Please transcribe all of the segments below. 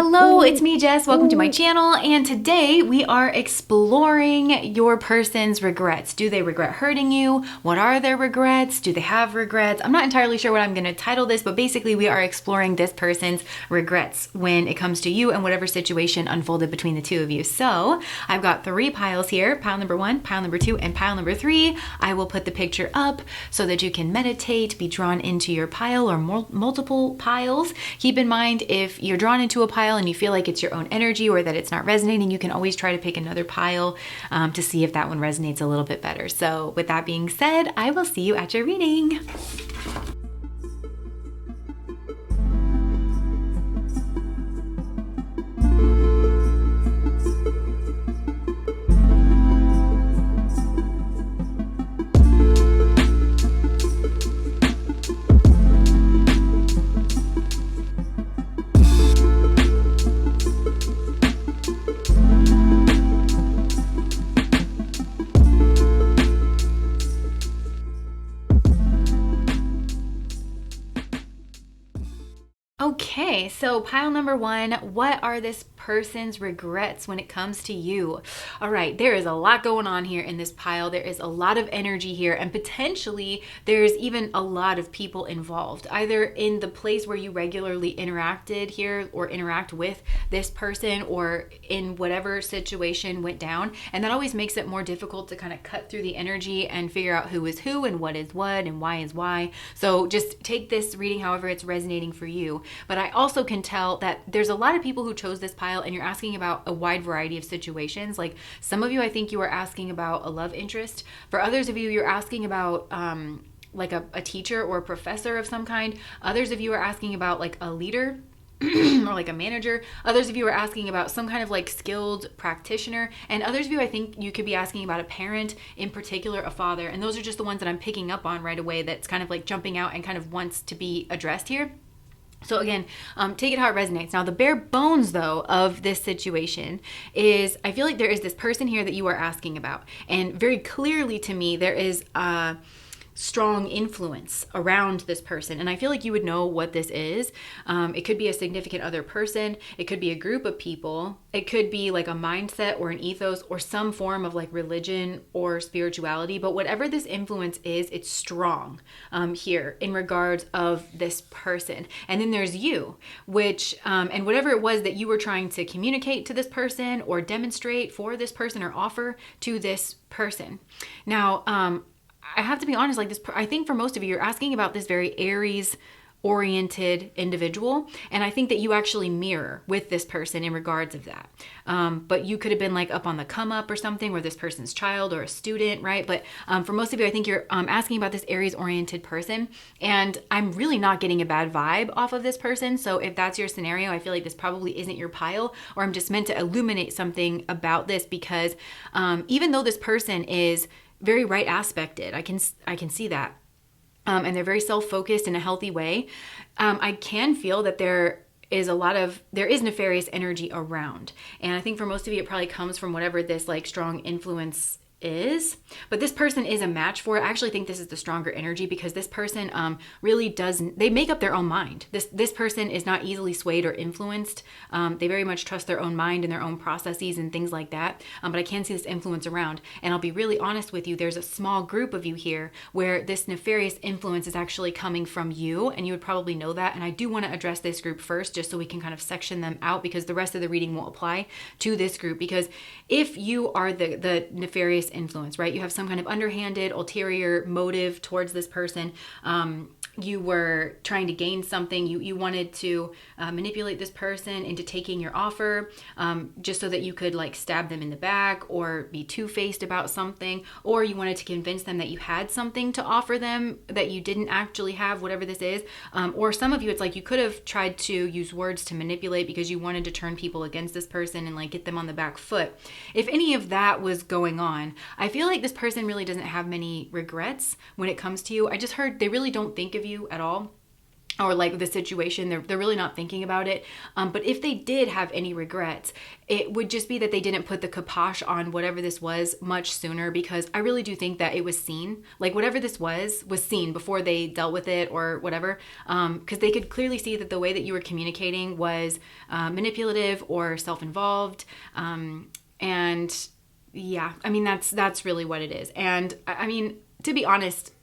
Hello, it's me, Jess. Welcome to my channel, and today we are exploring your person's regrets. Do they regret hurting you? What are their regrets? Do they have regrets? I'm not entirely sure what I'm going to title this, but basically we are exploring this person's regrets when it comes to you and whatever situation unfolded between the two of you. So I've got 3 piles here, pile number 1, pile number 2, and pile number 3. I will put the picture up so that you can meditate, be drawn into your pile or multiple piles. Keep in mind, if you're drawn into a pile and you feel like it's your own energy or that it's not resonating, you can always try to pick another pile to see if that one resonates a little bit better. So with that being said, I will see you at your reading. Okay, so pile number 1, what are this person's regrets when it comes to you? All right, there is a lot going on here in this pile. There is a lot of energy here, and potentially there's even a lot of people involved, either in the place where you regularly interacted here or interact with this person, or in whatever situation went down. And that always makes it more difficult to kind of cut through the energy and figure out who is who and what is what and why is why. So just take this reading however it's resonating for you. But I also can tell that there's a lot of people who chose this pile, and you're asking about a wide variety of situations. Like some of you, I think you are asking about a love interest. For others of you, you're asking about like a teacher or a professor of some kind. Others of you are asking about like a leader or like a manager. Others of you are asking about some kind of like skilled practitioner. And others of you, I think you could be asking about a parent, in particular a father. And those are just the ones that I'm picking up on right away that's kind of like jumping out and kind of wants to be addressed here. So again, take it how it resonates. Now, the bare bones, though, of this situation is I feel like there is this person here that you are asking about. And very clearly to me, there is a strong influence around this person. And I feel like you would know what this is. It could be a significant other person. It could be a group of people. It could be like a mindset or an ethos or some form of like religion or spirituality. But whatever this influence is, it's strong here in regards of this person. And then there's you, which, and whatever it was that you were trying to communicate to this person or demonstrate for this person or offer to this person. Now, I have to be honest, like this, I think for most of you, you're asking about this very Aries oriented individual. And I think that you actually mirror with this person in regards of that. But you could have been like up on the come up or something, or this person's child or a student, right? But for most of you, I think you're asking about this Aries oriented person. And I'm really not getting a bad vibe off of this person. So if that's your scenario, I feel like this probably isn't your pile, or I'm just meant to illuminate something about this because even though this person is very right aspected, I can see that. And they're very self-focused in a healthy way. I can feel that there is nefarious energy around. And I think for most of you, it probably comes from whatever this like strong influence is. But this person is a match for it. I actually think this is the stronger energy because this person really they make up their own mind. This person is not easily swayed or influenced. They very much trust their own mind and their own processes and things like that. But I can see this influence around. And I'll be really honest with you, there's a small group of you here where this nefarious influence is actually coming from you, and you would probably know that. And I do want to address this group first just so we can kind of section them out, because the rest of the reading won't apply to this group. Because if you are the nefarious influence, right? You have some kind of underhanded, ulterior motive towards this person. You were trying to gain something. You wanted to manipulate this person into taking your offer just so that you could like stab them in the back or be two-faced about something, or you wanted to convince them that you had something to offer them that you didn't actually have, whatever this is. Or some of you, it's like you could have tried to use words to manipulate because you wanted to turn people against this person and like get them on the back foot. If any of that was going on, I feel like this person really doesn't have many regrets when it comes to you. I just heard they really don't think of you at all. or like the situation, they're really not thinking about it. But if they did have any regrets, it would just be that they didn't put the kibosh on whatever this was much sooner, because I really do think that it was seen, like whatever this was seen before they dealt with it or whatever, because they could clearly see that the way that you were communicating was manipulative or self-involved. And yeah, I mean, that's really what it is. And I mean, to be honest,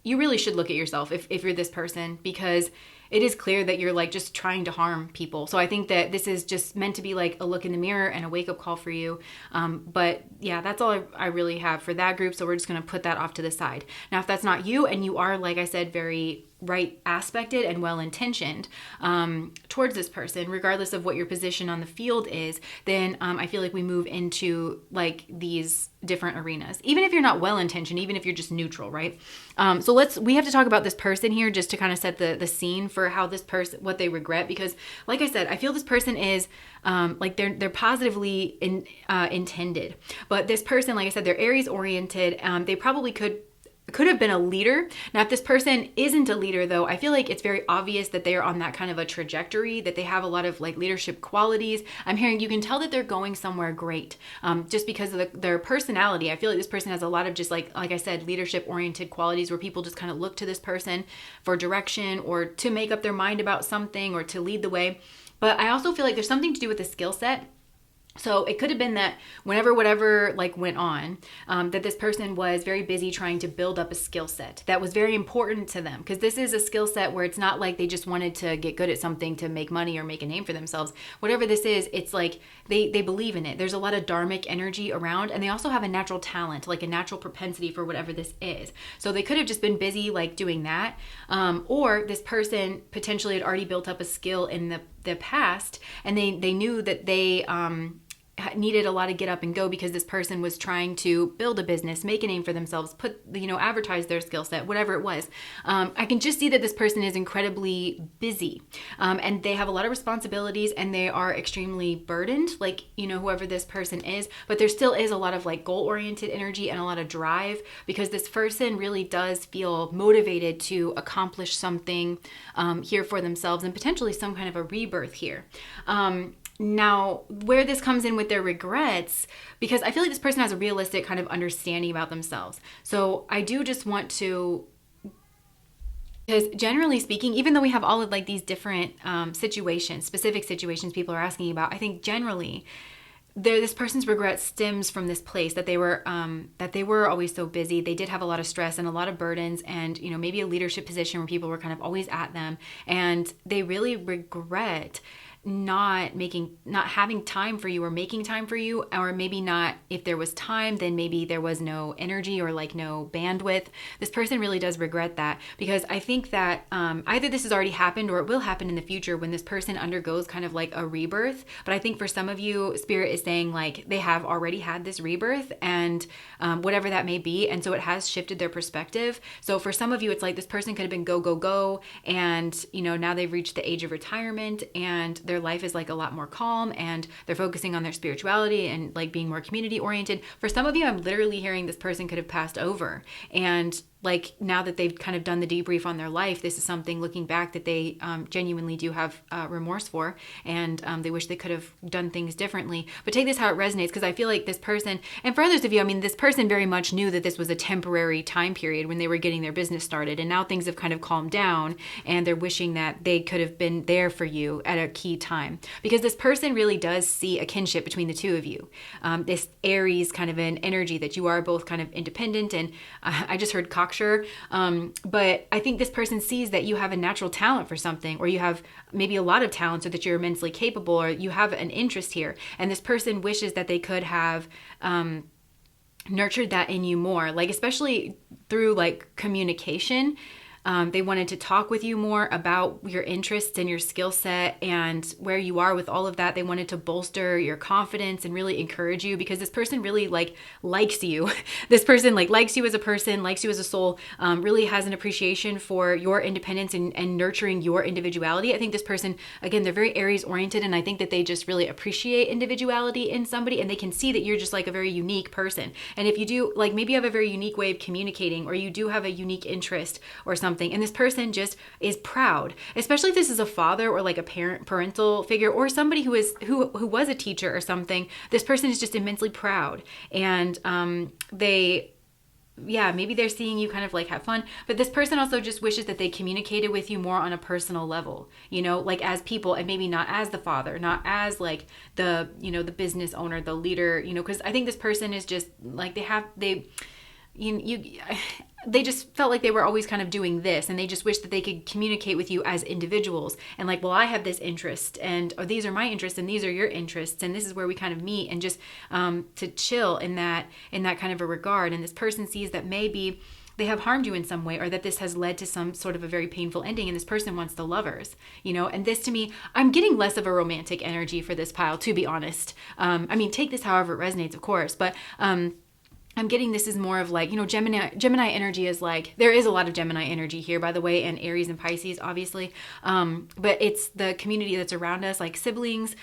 you really should look at yourself if you're this person, because it is clear that you're like just trying to harm people. So I think that this is just meant to be like a look in the mirror and a wake up call for you. But yeah, that's all I really have for that group. So we're just going to put that off to the side. Now, if that's not you and you are, like I said, very right aspected and well-intentioned towards this person, regardless of what your position on the field is, then I feel like we move into like these different arenas, even if you're not well-intentioned, even if you're just neutral, right? So we have to talk about this person here just to kind of set the scene for how this person, what they regret, because like I said, I feel this person is like they're positively intended, but this person, like I said, they're Aries oriented. They probably could have been a leader. Now, if this person isn't a leader, though, I feel like it's very obvious that they are on that kind of a trajectory, that they have a lot of like leadership qualities. I'm hearing, you can tell that they're going somewhere great, just because of their personality. I feel like this person has a lot of just like I said, leadership oriented qualities, where people just kind of look to this person for direction or to make up their mind about something or to lead the way. But I also feel like there's something to do with the skill set. So it could have been that whatever like went on, that this person was very busy trying to build up a skill set that was very important to them. Because this is a skill set where it's not like they just wanted to get good at something to make money or make a name for themselves. Whatever this is, it's like they believe in it. There's a lot of dharmic energy around, and they also have a natural talent, like a natural propensity for whatever this is. So they could have just been busy like doing that. Or this person potentially had already built up a skill in the past, and they knew that they needed a lot of get up and go, because this person was trying to build a business, make a name for themselves, advertise their skill set, whatever it was. I can just see that this person is incredibly busy, and they have a lot of responsibilities, and they are extremely burdened, like, whoever this person is, but there still is a lot of like goal-oriented energy and a lot of drive, because this person really does feel motivated to accomplish something here for themselves, and potentially some kind of a rebirth here. Now, where this comes in with their regrets, because I feel like this person has a realistic kind of understanding about themselves. So I do just want to, because generally speaking, even though we have all of like these different situations, specific situations people are asking about, I think generally this person's regret stems from this place that they were always so busy. They did have a lot of stress and a lot of burdens, and maybe a leadership position where people were kind of always at them, and they really regret not having time for you, or making time for you, or maybe not, if there was time, then maybe there was no energy or like no bandwidth. This person really does regret that, because I think that either this has already happened or it will happen in the future when this person undergoes kind of like a rebirth. But I think for some of you, Spirit is saying like they have already had this rebirth, and whatever that may be, and so it has shifted their perspective. So for some of you, it's like this person could have been go, and now they've reached the age of retirement, and their life is like a lot more calm, and they're focusing on their spirituality and like being more community oriented. For some of you, I'm literally hearing this person could have passed over, and like now that they've kind of done the debrief on their life, this is something looking back that they genuinely do have remorse for, and they wish they could have done things differently. But take this how it resonates, because I feel like this person, and for others of you, I mean, this person very much knew that this was a temporary time period when they were getting their business started, and now things have kind of calmed down, and they're wishing that they could have been there for you at a key time, because this person really does see a kinship between the two of you. This Aries kind of an energy that you are both kind of independent, and I just heard cocksure. But I think this person sees that you have a natural talent for something, or you have maybe a lot of talent, so that you're immensely capable, or you have an interest here. And this person wishes that they could have nurtured that in you more, like especially through like communication. They wanted to talk with you more about your interests and your skill set and where you are with all of that. They wanted to bolster your confidence and really encourage you, because this person really likes you. This person likes you as a person, likes you as a soul, really has an appreciation for your independence and nurturing your individuality. I think this person, again, they're very Aries oriented, and I think that they just really appreciate individuality in somebody, and they can see that you're just like a very unique person. And if you do, like maybe you have a very unique way of communicating, or you do have a unique interest or something, something, and this person just is proud, especially if this is a father or like a parental figure, or somebody who was a teacher or something. This person is just immensely proud, and maybe they're seeing you kind of like have fun, but this person also just wishes that they communicated with you more on a personal level, like as people, and maybe not as the father, not as like the, the business owner, the leader, because I think this person is just like, they just felt like they were always kind of doing this, and they just wish that they could communicate with you as individuals, and like, well, I have this interest, and these are my interests, and these are your interests, and this is where we kind of meet, and just to chill in that kind of a regard. And this person sees that maybe they have harmed you in some way, or that this has led to some sort of a very painful ending, and this person wants the lovers, and this, to me, I'm getting less of a romantic energy for this pile, to be honest. I mean, take this however it resonates, of course, but I'm getting this is more of like, Gemini energy is like, there is a lot of Gemini energy here, by the way, and Aries and Pisces, obviously. But it's the community that's around us, like siblings,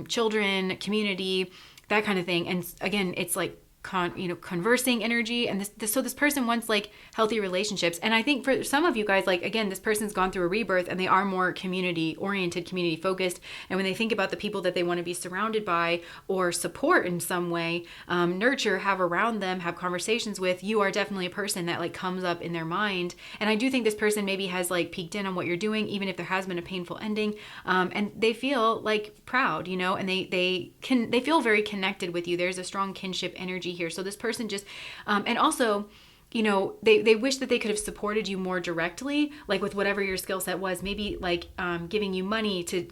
children, community, that kind of thing. And again, it's like conversing energy, and so this person wants like healthy relationships. And I think for some of you guys, like, again, this person's gone through a rebirth, and they are more community oriented, community focused, and when they think about the people that they want to be surrounded by or support in some way, nurture, have around them, have conversations with, you are definitely a person that like comes up in their mind. And I do think this person maybe has like peeked in on what you're doing, even if there has been a painful ending, and they feel like proud, and they feel very connected with you. There's a strong kinship energy here. So this person just, and also, they wish that they could have supported you more directly, like with whatever your skill set was, maybe like giving you money to,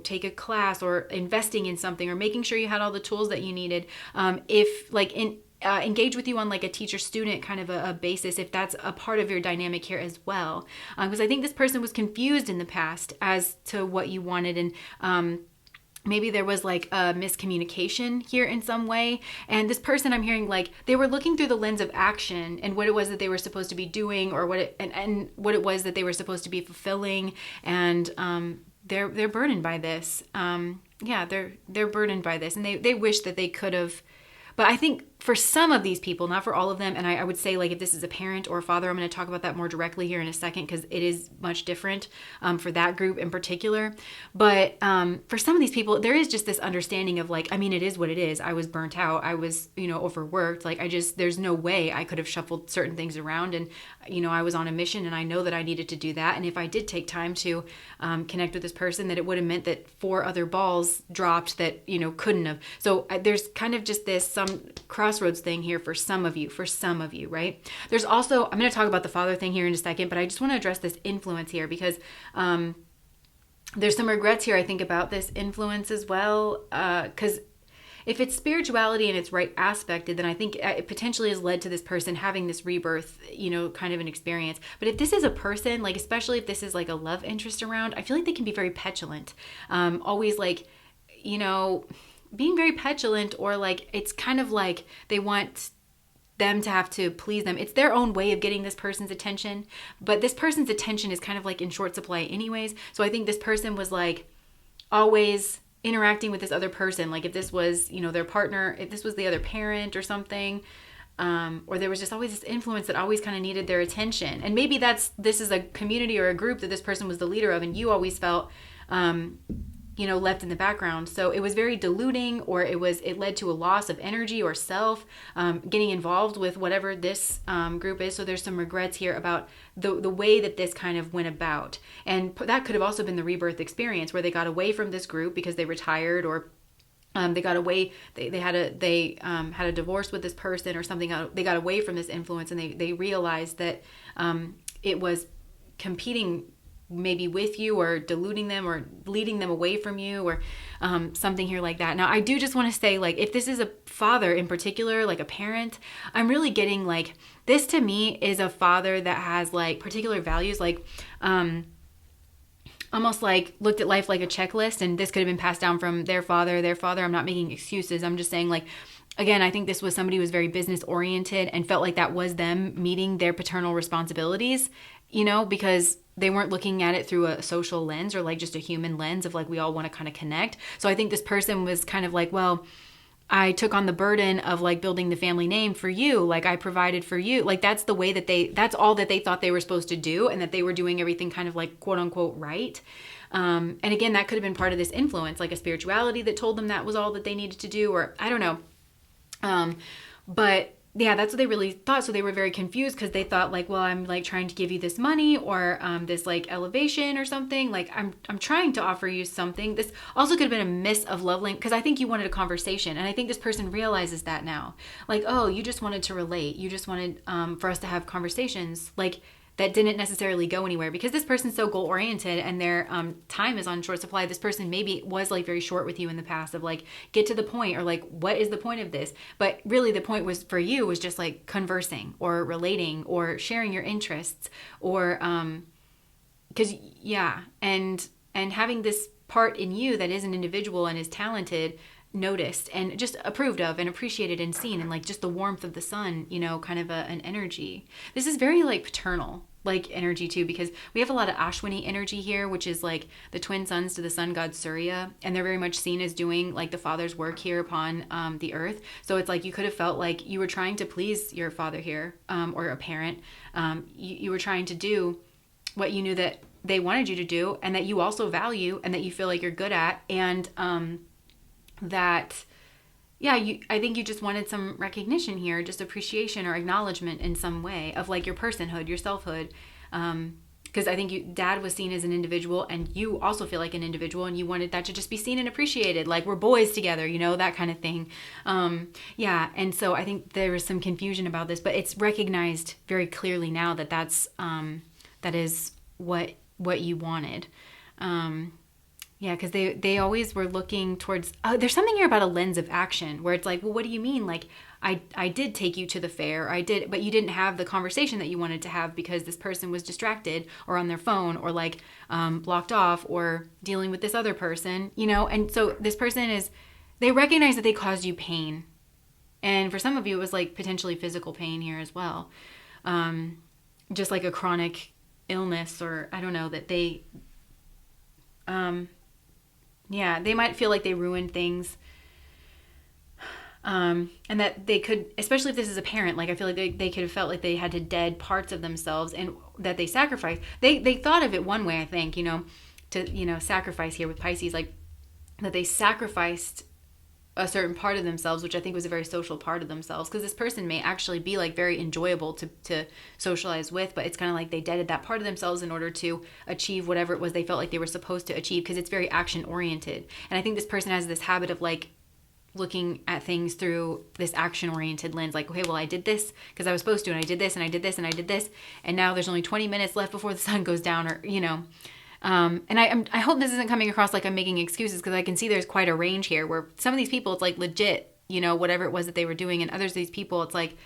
take a class, or investing in something, or making sure you had all the tools that you needed. If like engage with you on like a teacher-student kind of a basis, if that's a part of your dynamic here as well. Because I think this person was confused in the past as to what you wanted, and maybe there was like a miscommunication here in some way. And this person, I'm hearing like they were looking through the lens of action and what it was that they were supposed to be doing, or what it was that they were supposed to be fulfilling. And they're burdened by this. They're burdened by this, and they wish that they could have. But I think for some of these people, not for all of them, and I would say like if this is a parent or a father, I'm going to talk about that more directly here in a second, because it is much different for that group in particular. But for some of these people, there is just this understanding of like, I mean, it is what it is. I was burnt out. I was, overworked. Like there's no way I could have shuffled certain things around, and, I was on a mission, and I know that I needed to do that. And if I did take time to connect with this person, that it would have meant that 4 other balls dropped that, couldn't have. So there's kind of just some crossroads thing here for some of you, right? There's also, I'm going to talk about the father thing here in a second, but I just want to address this influence here, because there's some regrets here, I think, about this influence as well, because if it's spirituality and it's right aspected, then I think it potentially has led to this person having this rebirth, kind of an experience. But if this is a person, like especially if this is like a love interest around, I feel like they can be very petulant, always like, being very petulant, or like it's kind of like they want them to have to please them. It's their own way of getting this person's attention, but this person's attention is kind of like in short supply anyways. So I think this person was like always interacting with this other person, like if this was their partner, if this was the other parent or something, or there was just always this influence that always kind of needed their attention. And maybe this is a community or a group that this person was the leader of, and you always felt left in the background. So it was very diluting, or it led to a loss of energy or self, getting involved with whatever this group is. So there's some regrets here about the way that this kind of went about. And that could have also been the rebirth experience, where they got away from this group because they retired, or they got away, they had a divorce with this person or something. They got away from this influence, and they realized that it was competing maybe with you, or diluting them, or leading them away from you, or something here like that. Now, I do just want to say, like, if this is a father in particular, like a parent, I'm really getting like, this to me is a father that has like particular values, like almost like looked at life like a checklist, and this could have been passed down from their father. I'm not making excuses. I'm just saying, like, again, I think this was somebody who was very business oriented and felt like that was them meeting their paternal responsibilities, because they weren't looking at it through a social lens, or like just a human lens of like, we all want to kind of connect. So I think this person was kind of like, well, I took on the burden of like building the family name for you. Like I provided for you. Like that's the way that that's all that they thought they were supposed to do, and that they were doing everything kind of like quote unquote right. And again, that could have been part of this influence, like a spirituality that told them that was all that they needed to do, or I don't know. But yeah, that's what they really thought. So they were very confused because they thought like, well, I'm like trying to give you this money or this like elevation or something. Like I'm trying to offer you something. This also could have been a miss of love language, because I think you wanted a conversation, and I think this person realizes that now. Like, oh, you just wanted to relate. You just wanted for us to have conversations. Like that didn't necessarily go anywhere because this person's so goal oriented and their time is on short supply. This person maybe was like very short with you in the past of like, get to the point, or like, what is the point of this? But really the point was for you was just like conversing or relating or sharing your interests, or because and having this part in you that is an individual and is talented noticed and just approved of and appreciated and seen, and like just the warmth of the sun, you know, kind of an energy. This is very like paternal like energy too, because we have a lot of Ashwini energy here, which is like the twin sons to the sun god Surya, and they're very much seen as doing like the father's work here upon the earth. So it's like you could have felt like you were trying to please your father here, or a parent. You were trying to do what you knew that they wanted you to do, and that you also value, and that you feel like you're good at, and that, yeah, I think you just wanted some recognition here, just appreciation or acknowledgement in some way of like your personhood, your selfhood. Because I think dad was seen as an individual, and you also feel like an individual, and you wanted that to just be seen and appreciated, like we're boys together, you know, that kind of thing. And so I think there was some confusion about this, but it's recognized very clearly now that that is what you wanted. Yeah, because they always were looking towards, there's something here about a lens of action where it's like, well, what do you mean? Like, I did take you to the fair, but you didn't have the conversation that you wanted to have because this person was distracted or on their phone or like blocked off or dealing with this other person, you know? And so this person they recognize that they caused you pain. And for some of you, it was like potentially physical pain here as well. Just like a chronic illness, or I don't know, that they might feel like they ruined things. And that they could, especially if this is a parent, like I feel like they could have felt like they had to dead parts of themselves, and that they sacrificed. They thought of it one way, I think, you know, to, you know, sacrifice here with Pisces, like that they sacrificed a certain part of themselves, which I think was a very social part of themselves, because this person may actually be like very enjoyable to socialize with, but it's kind of like they deaded that part of themselves in order to achieve whatever it was they felt like they were supposed to achieve, because it's very action oriented. And I think this person has this habit of like looking at things through this action oriented lens, like, okay, well, I did this because I was supposed to, and I did this and I did this and I did this, and now there's only 20 minutes left before the sun goes down, or, you know. And I hope this isn't coming across like I'm making excuses, because I can see there's quite a range here where some of these people, it's like legit, you know, whatever it was that they were doing. And others of these people, it's like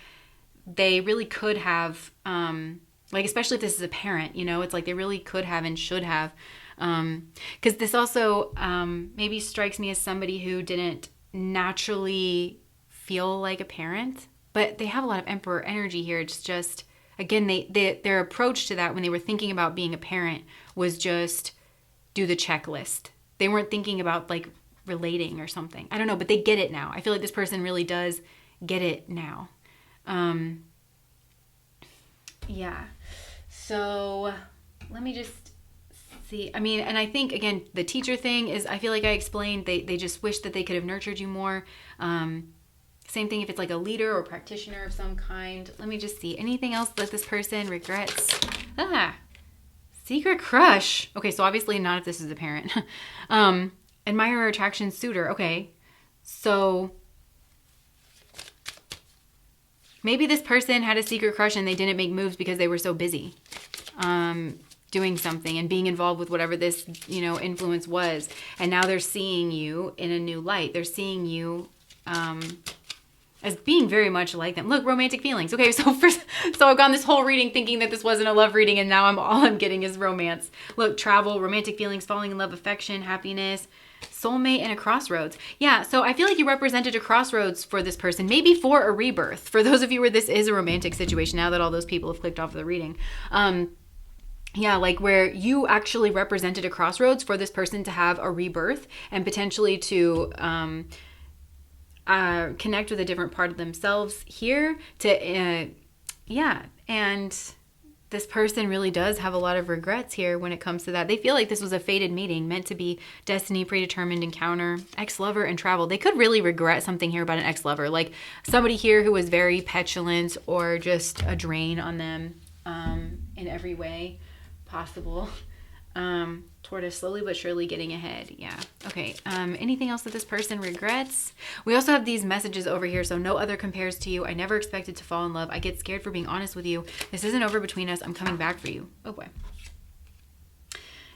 they really could have, like, especially if this is a parent, you know, it's like they really could have and should have. Because this also maybe strikes me as somebody who didn't naturally feel like a parent, but they have a lot of emperor energy here. It's just, again, their approach to that when they were thinking about being a parent was just do the checklist. They weren't thinking about like relating or something. I don't know, but they get it now. I feel like this person really does get it now. Yeah. So let me just see. I mean, and I think, again, the teacher thing is, I feel like I explained, they just wish that they could have nurtured you more. Same thing if it's like a leader or practitioner of some kind. Let me just see. Anything else that this person regrets? Secret crush. Okay, so obviously not if this is a parent. Admirer, attraction, suitor. Okay, so maybe this person had a secret crush and they didn't make moves because they were so busy doing something and being involved with whatever this, you know, influence was. And now they're seeing you in a new light. They're seeing you as being very much like them. Look, romantic feelings. Okay, so I've gone this whole reading thinking that this wasn't a love reading, and now all I'm getting is romance. Look, travel, romantic feelings, falling in love, affection, happiness, soulmate, and a crossroads. Yeah, so I feel like you represented a crossroads for this person, maybe for a rebirth. For those of you where this is a romantic situation, now that all those people have clicked off the reading. Yeah, like where you actually represented a crossroads for this person to have a rebirth and potentially to connect with a different part of themselves here to, and this person really does have a lot of regrets here when it comes to that. They feel like this was a fated meeting, meant to be destiny, predetermined encounter, ex-lover, and travel. They could really regret something here about an ex-lover, like somebody here who was very petulant or just a drain on them in every way possible. Tortoise slowly but surely getting ahead. Yeah. Okay. Anything else that this person regrets? We also have these messages over here. So no other compares to you. I never expected to fall in love. I get scared for being honest with you. This isn't over between us. I'm coming back for you. Oh boy.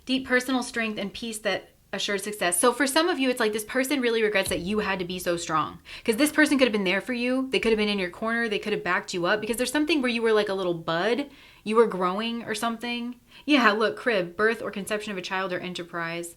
Deep personal strength and peace that assured success. So for some of you, it's like this person really regrets that you had to be so strong, because this person could have been there for you. They could have been in your corner. They could have backed you up, because there's something where you were like a little bud. You were growing or something. Yeah, look, crib, birth or conception of a child or enterprise.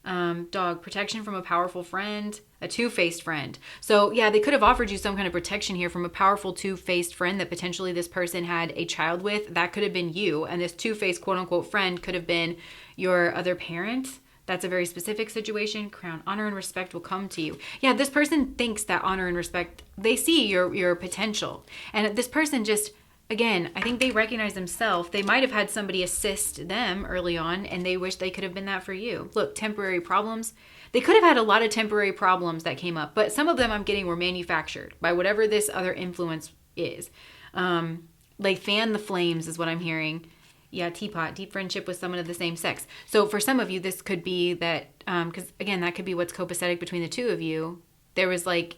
Dog, protection from a powerful friend, a two-faced friend. So yeah, they could have offered you some kind of protection here from a powerful two-faced friend that potentially this person had a child with. That could have been you. And this two-faced quote-unquote friend could have been your other parent. That's a very specific situation. Crown, honor and respect will come to you. Yeah, this person thinks that honor and respect, they see your potential. And this person just, again, I think they recognize themselves. They might have had somebody assist them early on, and they wish they could have been that for you. Look, temporary problems. They could have had a lot of temporary problems that came up, but some of them I'm getting were manufactured by whatever this other influence is. Like fan the flames is what I'm hearing. Yeah, teapot, deep friendship with someone of the same sex. So for some of you, this could be that, because again, that could be what's copacetic between the two of you. There was like,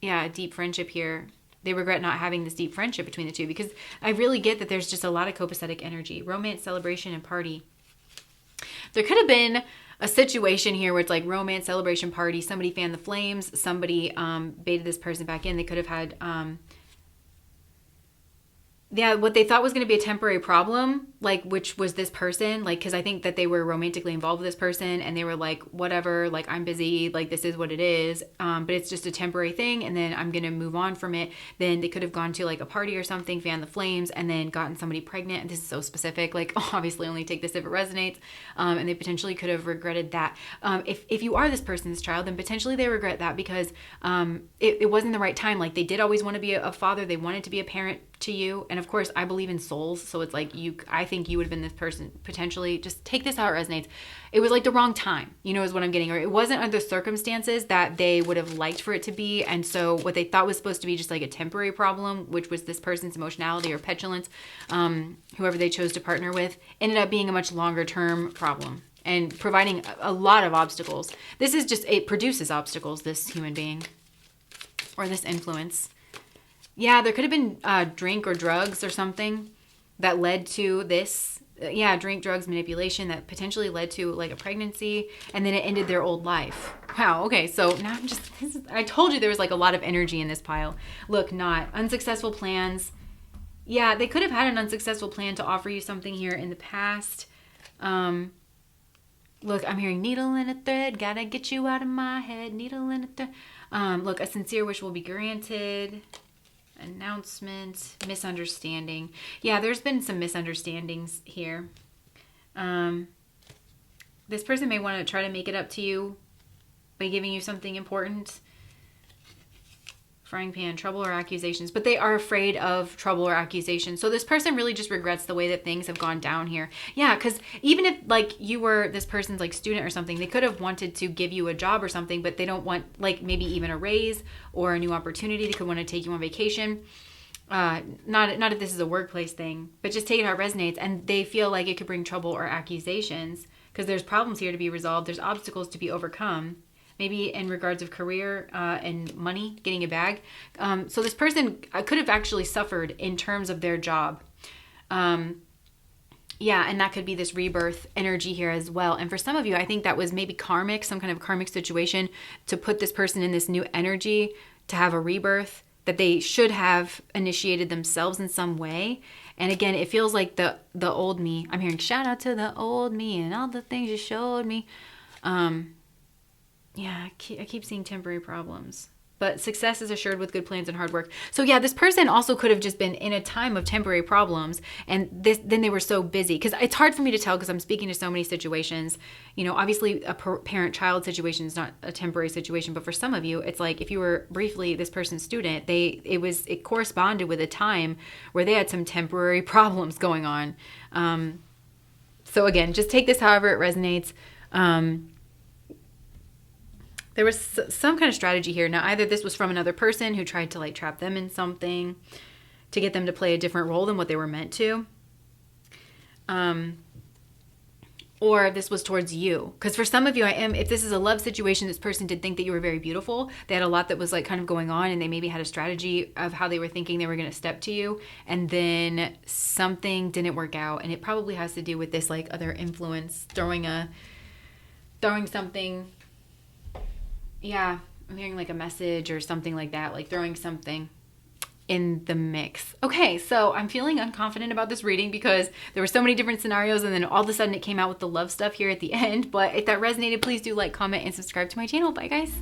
yeah, deep friendship here. They regret not having this deep friendship between the two, because I really get that there's just a lot of copacetic energy, romance, celebration, and party. There could have been a situation here where it's like romance, celebration, party. Somebody fanned the flames. Somebody baited this person back in. They could have had, what they thought was going to be a temporary problem, like, which was this person, like, because I think that they were romantically involved with this person, and they were like, whatever, like, I'm busy, like, this is what it is, but it's just a temporary thing, and then I'm going to move on from it. Then they could have gone to, like, a party or something, fanned the flames, and then gotten somebody pregnant, and this is so specific, like, obviously only take this if it resonates, and they potentially could have regretted that. If you are this person's child, then potentially they regret that because it wasn't the right time. Like, they did always want to be a father, they wanted to be a parent to you, and of course I believe in souls, so it's like I think you would have been this person potentially. Just take this how it resonates. It was like the wrong time, is what I'm getting, or it wasn't under circumstances that they would have liked for it to be, and so what they thought was supposed to be just like a temporary problem, which was this person's emotionality or petulance, whoever they chose to partner with, ended up being a much longer term problem and providing a lot of obstacles. This is just, it produces obstacles, this human being or this influence. Yeah, there could have been drink or drugs or something that led to this. Yeah, drink, drugs, manipulation that potentially led to like a pregnancy, and then it ended their old life. Wow, okay, so now I told you there was like a lot of energy in this pile. Look, not unsuccessful plans. Yeah, they could have had an unsuccessful plan to offer you something here in the past. Look, I'm hearing needle in a thread, gotta get you out of my head, needle in a thread. Look, a sincere wish will be granted. Announcement, misunderstanding. Yeah, there's been some misunderstandings here. This person may want to try to make it up to you by giving you something important. Frying pan, trouble or accusations, but they are afraid of trouble or accusations. So this person really just regrets the way that things have gone down here. Yeah, because even if like you were this person's like student or something, they could have wanted to give you a job or something, but they don't want like maybe even a raise or a new opportunity. They could want to take you on vacation. Not if this is a workplace thing, but just take it how it resonates. And they feel like it could bring trouble or accusations because there's problems here to be resolved. There's obstacles to be overcome. Maybe in regards of career and money, getting a bag. So this person could have actually suffered in terms of their job. Yeah, and that could be this rebirth energy here as well. And for some of you, I think that was maybe karmic, some kind of karmic situation to put this person in this new energy, to have a rebirth that they should have initiated themselves in some way. And again, it feels like the old me. I'm hearing shout out to the old me and all the things you showed me. Yeah, I keep seeing temporary problems. but success is assured with good plans and hard work. So yeah, this person also could have just been in a time of temporary problems, and then they were so busy, because it's hard for me to tell because I'm speaking to so many situations. Obviously a parent-child situation is not a temporary situation, but for some of you, it's like if you were briefly this person's student, it corresponded with a time where they had some temporary problems going on. So again, just take this however it resonates. There was some kind of strategy here. Now, either this was from another person who tried to like trap them in something to get them to play a different role than what they were meant to. Or this was towards you. Because for some of you, if this is a love situation, this person did think that you were very beautiful. They had a lot that was like kind of going on, and they maybe had a strategy of how they were thinking they were going to step to you. And then something didn't work out. And it probably has to do with this like other influence, throwing something. Yeah, I'm hearing like a message or something like that, like throwing something in the mix. Okay, so I'm feeling unconfident about this reading because there were so many different scenarios, and then all of a sudden it came out with the love stuff here at the end. But if that resonated, please do like, comment, and subscribe to my channel. Bye, guys.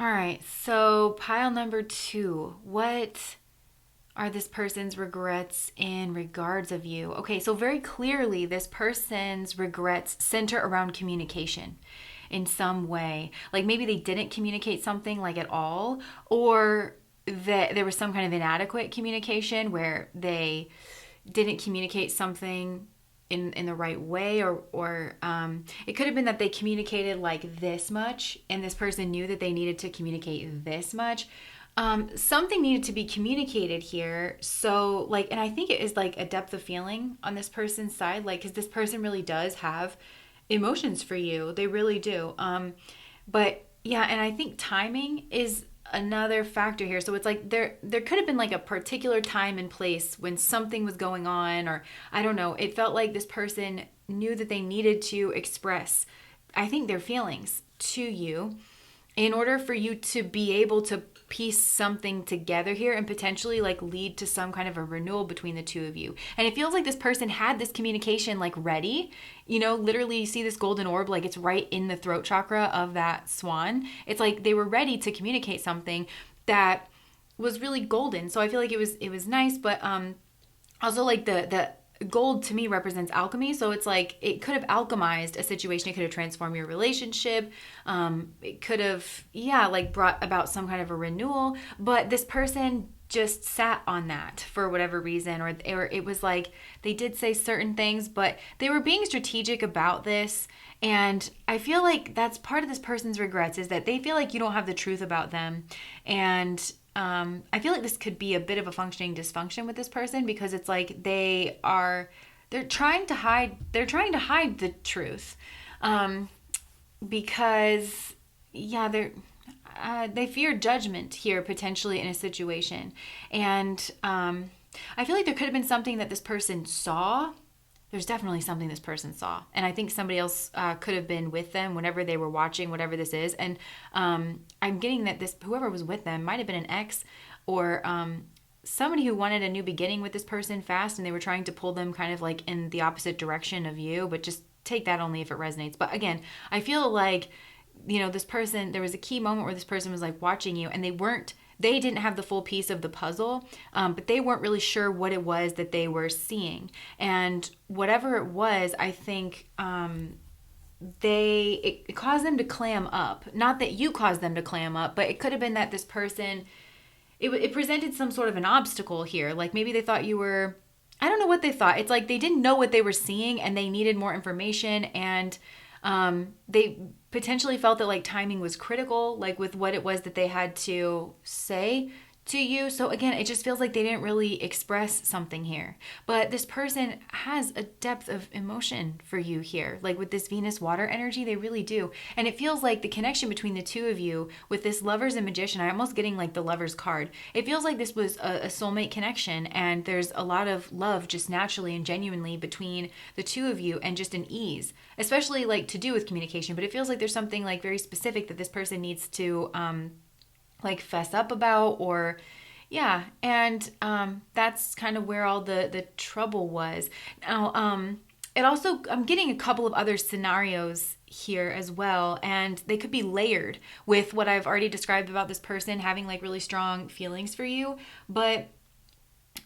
All right, so pile number 2. What are this person's regrets in regards of you? Okay, so very clearly, this person's regrets center around communication in some way. Like maybe they didn't communicate something like at all, or that there was some kind of inadequate communication where they didn't communicate something in the right way, or it could have been that they communicated like this much and this person knew that they needed to communicate this much. Something needed to be communicated here. So like, and I think it is like a depth of feeling on this person's side, like because this person really does have emotions for you, they really do. But yeah, and I think timing is another factor here. So it's like there could have been like a particular time and place when something was going on, or I don't know, it felt like this person knew that they needed to express, I think, their feelings to you in order for you to be able to piece something together here and potentially like lead to some kind of a renewal between the two of you. And it feels like this person had this communication like ready. You know, literally you see this golden orb, like it's right in the throat chakra of that swan. It's like they were ready to communicate something that was really golden. So I feel like it was nice, but also like the gold to me represents alchemy. So it's like it could have alchemized a situation. It could have transformed your relationship. It could have, yeah, like brought about some kind of a renewal. But this person just sat on that for whatever reason, or it was like they did say certain things, but they were being strategic about this. And I feel like that's part of this person's regrets, is that they feel like you don't have the truth about them. And I feel like this could be a bit of a functioning dysfunction with this person, because it's like they're trying to hide the truth, because yeah, they fear judgment here potentially in a situation. And I feel like there could have been something that this person saw. There's definitely something this person saw. And I think somebody else could have been with them whenever they were watching whatever this is. And I'm getting that whoever was with them might have been an ex, or somebody who wanted a new beginning with this person fast, and they were trying to pull them kind of like in the opposite direction of you. But just take that only if it resonates. But again, I feel like, you know, this person, there was a key moment where this person was like watching you, and they didn't have the full piece of the puzzle, but they weren't really sure what it was that they were seeing. And whatever it was, I think it caused them to clam up. Not that you caused them to clam up, but it could have been that this person, it presented some sort of an obstacle here. Like maybe they thought you were, I don't know what they thought. It's like they didn't know what they were seeing and they needed more information, and they potentially felt that like timing was critical, like with what it was that they had to say to you. So again, it just feels like they didn't really express something here. But this person has a depth of emotion for you here. Like with this Venus water energy, they really do. And it feels like the connection between the two of you with this Lovers and Magician, I'm almost getting like the Lovers card. It feels like this was a soulmate connection, and there's a lot of love just naturally and genuinely between the two of you, and just an ease, especially like to do with communication. But it feels like there's something like very specific that this person needs to like fess up about, or yeah. And that's kind of where all the trouble was. Now it also, I'm getting a couple of other scenarios here as well, and they could be layered with what I've already described about this person having like really strong feelings for you. But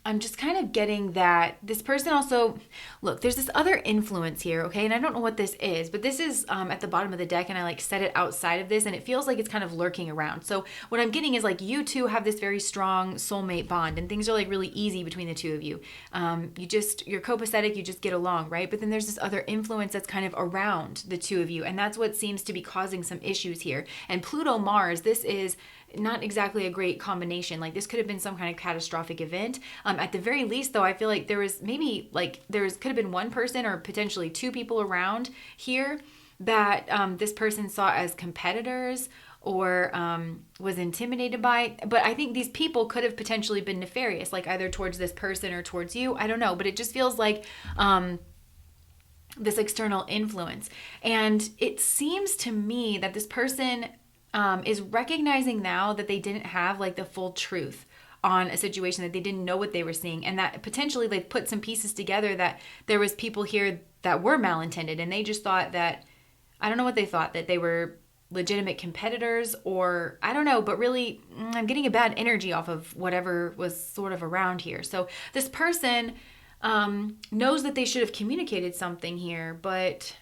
I'm just kind of getting that this person also, look, there's this other influence here, okay? And I don't know what this is, but this is at the bottom of the deck, and I like set it outside of this, and it feels like it's kind of lurking around. So what I'm getting is like you two have this very strong soulmate bond, and things are like really easy between the two of you. You're copacetic, you just get along, right? But then there's this other influence that's kind of around the two of you, and that's what seems to be causing some issues here. And Pluto Mars, this is not exactly a great combination. Like this could have been some kind of catastrophic event. At the very least, though, I feel like there was maybe like could have been one person or potentially two people around here that this person saw as competitors, or was intimidated by. But I think these people could have potentially been nefarious, like either towards this person or towards you. I don't know, but it just feels like this external influence. And it seems to me that this person is recognizing now that they didn't have like the full truth on a situation, that they didn't know what they were seeing, and that potentially they put some pieces together, that there was people here that were malintended, and they just thought that, I don't know what they thought, that they were legitimate competitors, or I don't know, but really I'm getting a bad energy off of whatever was sort of around here. So this person knows that they should have communicated something here, but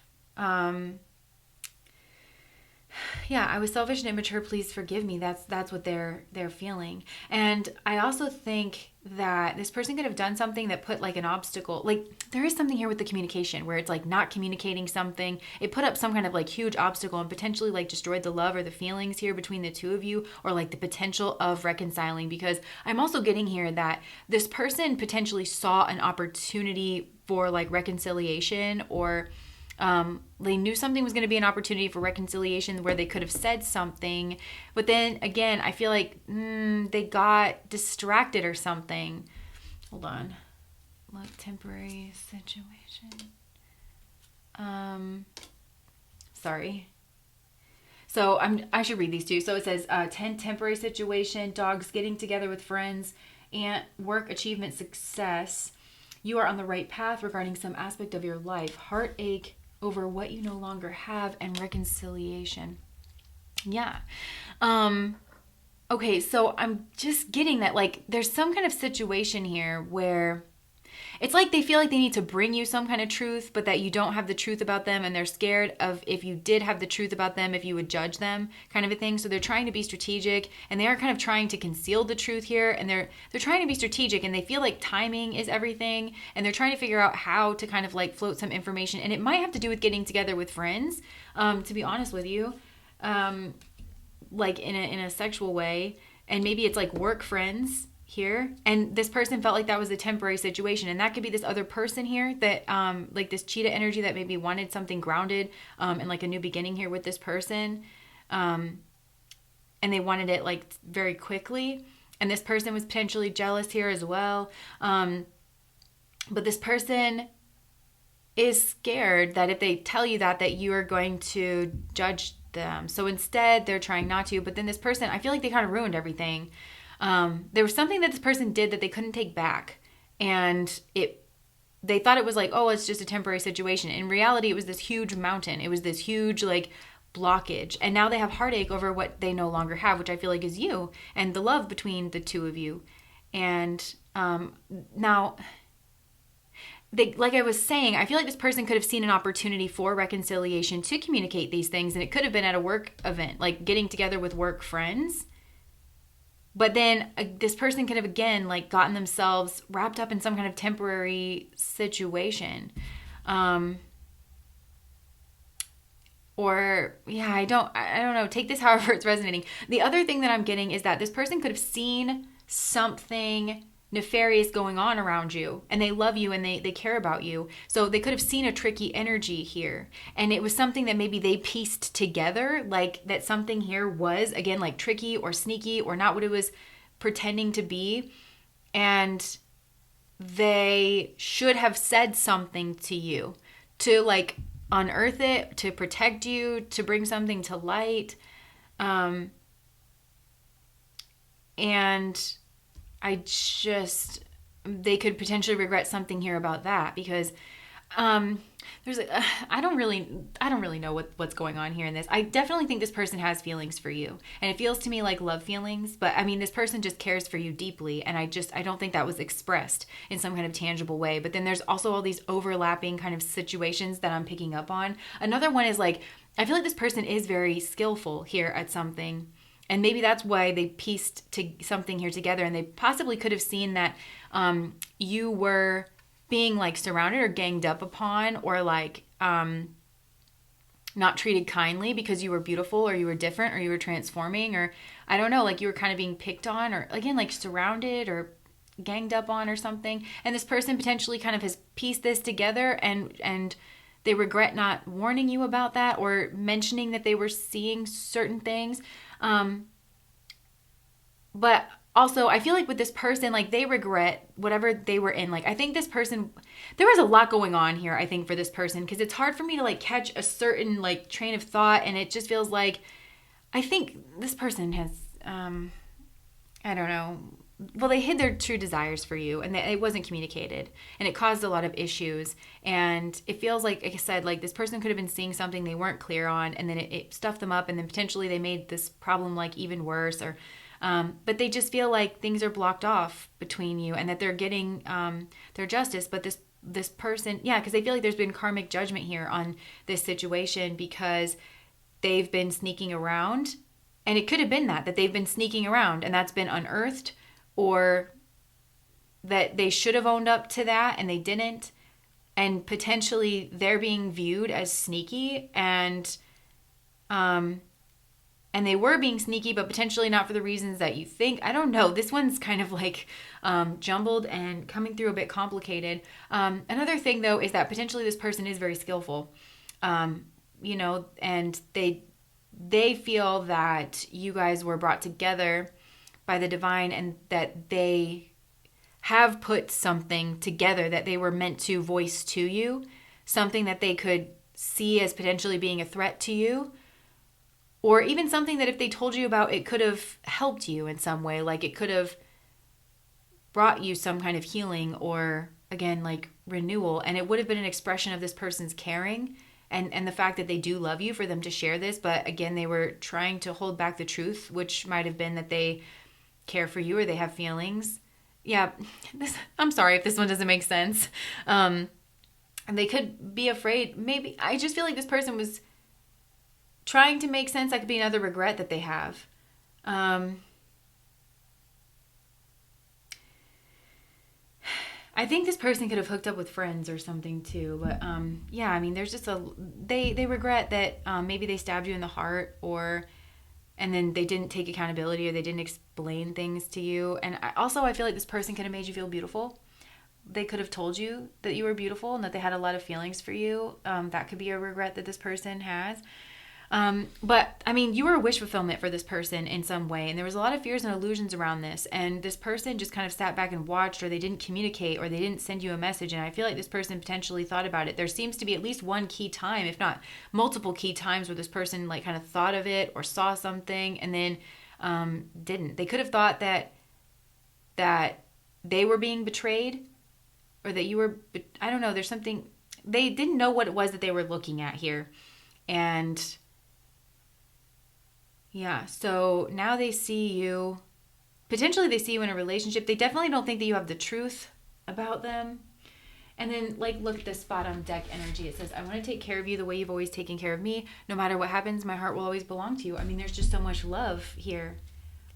yeah, I was selfish and immature. Please forgive me. That's what they're feeling. And I also think that this person could have done something that put like an obstacle. Like there is something here with the communication where it's like not communicating something. It put up some kind of like huge obstacle and potentially like destroyed the love or the feelings here between the two of you, or like the potential of reconciling. Because I'm also getting here that this person potentially saw an opportunity for like reconciliation, or they knew something was going to be an opportunity for reconciliation where they could have said something. But then again, I feel like they got distracted or something. Hold on. Look, temporary situation. Sorry. So I should read these two. So it says 10 temporary situation, dogs getting together with friends, and work achievement success. You are on the right path regarding some aspect of your life. Heartache over what you no longer have, and reconciliation. Yeah. Okay, so I'm just getting that like there's some kind of situation here where it's like they feel like they need to bring you some kind of truth, but that you don't have the truth about them, and they're scared of if you did have the truth about them, if you would judge them, kind of a thing. So they're trying to be strategic, and they are kind of trying to conceal the truth here, and they're trying to be strategic, and they feel like timing is everything, and they're trying to figure out how to kind of like float some information, and it might have to do with getting together with friends, to be honest with you, like in a sexual way, and maybe it's like work friends here, and this person felt like that was a temporary situation, and that could be this other person here that like this cheetah energy that maybe wanted something grounded and like a new beginning here with this person, and they wanted it like very quickly, and this person was potentially jealous here as well, but this person is scared that if they tell you that you are going to judge them, so instead they're trying not to. But then this person, I feel like they kind of ruined everything. There was something that this person did that they couldn't take back, and they thought it was like, oh, it's just a temporary situation. In reality, it was this huge mountain. It was this huge like blockage, and now they have heartache over what they no longer have, which I feel like is you and the love between the two of you. And now like I was saying, I feel like this person could have seen an opportunity for reconciliation to communicate these things, and it could have been at a work event, like getting together with work friends. But then this person could have, again, like gotten themselves wrapped up in some kind of temporary situation. Or, yeah, I don't know. Take this however it's resonating. The other thing that I'm getting is that this person could have seen something nefarious going on around you, and they love you, and they care about you. So they could have seen a tricky energy here, and it was something that maybe they pieced together, like that something here was, again, like tricky or sneaky or not what it was pretending to be, and they should have said something to you to like unearth it, to protect you, to bring something to light. And they could potentially regret something here about that, because I don't really know what's going on here in this. I definitely think this person has feelings for you, and it feels to me like love feelings, but I mean, this person just cares for you deeply, and I don't think that was expressed in some kind of tangible way. But then there's also all these overlapping kind of situations that I'm picking up on. Another one is like, I feel like this person is very skillful here at something, and maybe that's why they pieced something here together, and they possibly could have seen that you were being like surrounded or ganged up upon, or like not treated kindly because you were beautiful, or you were different, or you were transforming, or I don't know, like you were kind of being picked on, or again, like surrounded or ganged up on or something. And this person potentially kind of has pieced this together, and they regret not warning you about that, or mentioning that they were seeing certain things. But also, I feel like with this person, like they regret whatever they were in. Like, I think this person, there was a lot going on here, I think, for this person, because it's hard for me to like catch a certain like train of thought. And it just feels like, I think this person has, I don't know, well, they hid their true desires for you, and it wasn't communicated, and it caused a lot of issues. And it feels like I said, like this person could have been seeing something they weren't clear on, and then it stuffed them up, and then potentially they made this problem like even worse. Or but they just feel like things are blocked off between you, and that they're getting their justice. But this person, yeah, because they feel like there's been karmic judgment here on this situation because they've been sneaking around. And it could have been that they've been sneaking around and that's been unearthed, or that they should have owned up to that and they didn't. And potentially they're being viewed as sneaky, and they were being sneaky, but potentially not for the reasons that you think. I don't know. This one's kind of like jumbled and coming through a bit complicated. Another thing though is that potentially this person is very skillful, and they feel that you guys were brought together by the divine, and that they have put something together that they were meant to voice to you, something that they could see as potentially being a threat to you, or even something that if they told you about, it could have helped you in some way, like it could have brought you some kind of healing or, again, like renewal, and it would have been an expression of this person's caring and the fact that they do love you for them to share this. But again, they were trying to hold back the truth, which might have been that they care for you or they have feelings. Yeah, I'm sorry if this one doesn't make sense. And they could be afraid. Maybe I just feel like this person was trying to make sense. That could be another regret that they have. I think this person could have hooked up with friends or something too. But yeah, I mean, there's just they regret that maybe they stabbed you in the heart, and then they didn't take accountability, or they didn't explain things to you. And I feel like this person could have made you feel beautiful. They could have told you that you were beautiful and that they had a lot of feelings for you. That could be a regret that this person has. But I mean, you were a wish fulfillment for this person in some way, and there was a lot of fears and illusions around this, and this person just kind of sat back and watched, or they didn't communicate, or they didn't send you a message. And I feel like this person potentially thought about it. There seems to be at least one key time, if not multiple key times, where this person like kind of thought of it or saw something and then didn't. They could have thought that they were being betrayed, or that you were, I don't know, there's something, they didn't know what it was that they were looking at here. And yeah, so now they see you, potentially they see you in a relationship. They definitely don't think that you have the truth about them. And then like, look at this bottom deck energy. It says, I want to take care of you the way you've always taken care of me. No matter what happens, my heart will always belong to you. I mean, there's just so much love here,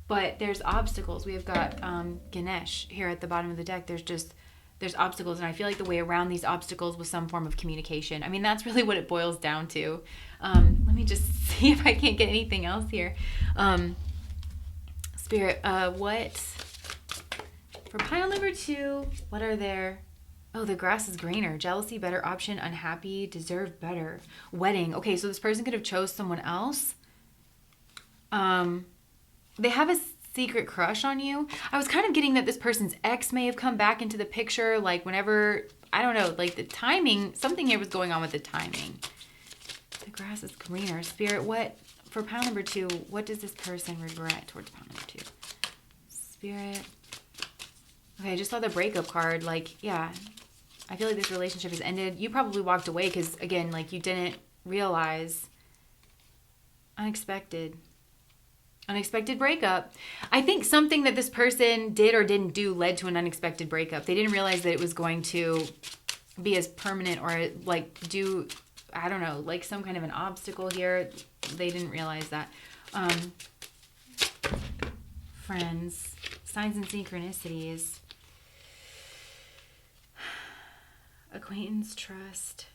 but there's obstacles. We have got Ganesh here at the bottom of the deck. There's obstacles, and I feel like the way around these obstacles was some form of communication. I mean, that's really what it boils down to. Let me just see if I can't get anything else here. Spirit, what? For pile number 2, what are there? Oh, the grass is greener. Jealousy, better option. Unhappy, deserve better. Wedding. Okay, so this person could have chose someone else. They have a secret crush on you. I was kind of getting that this person's ex may have come back into the picture, like whenever, I don't know, like the timing, something here was going on with the timing. The grass is greener. Spirit, what, for pile number 2, what does this person regret towards pile number 2? Spirit. Okay, I just saw the breakup card. Like, yeah, I feel like this relationship has ended. You probably walked away because, again, like you didn't realize. Unexpected breakup. I think something that this person did or didn't do led to an unexpected breakup. They didn't realize that it was going to be as permanent, or like do, I don't know, like some kind of an obstacle here. They didn't realize that. Friends, signs and synchronicities, acquaintance, trust,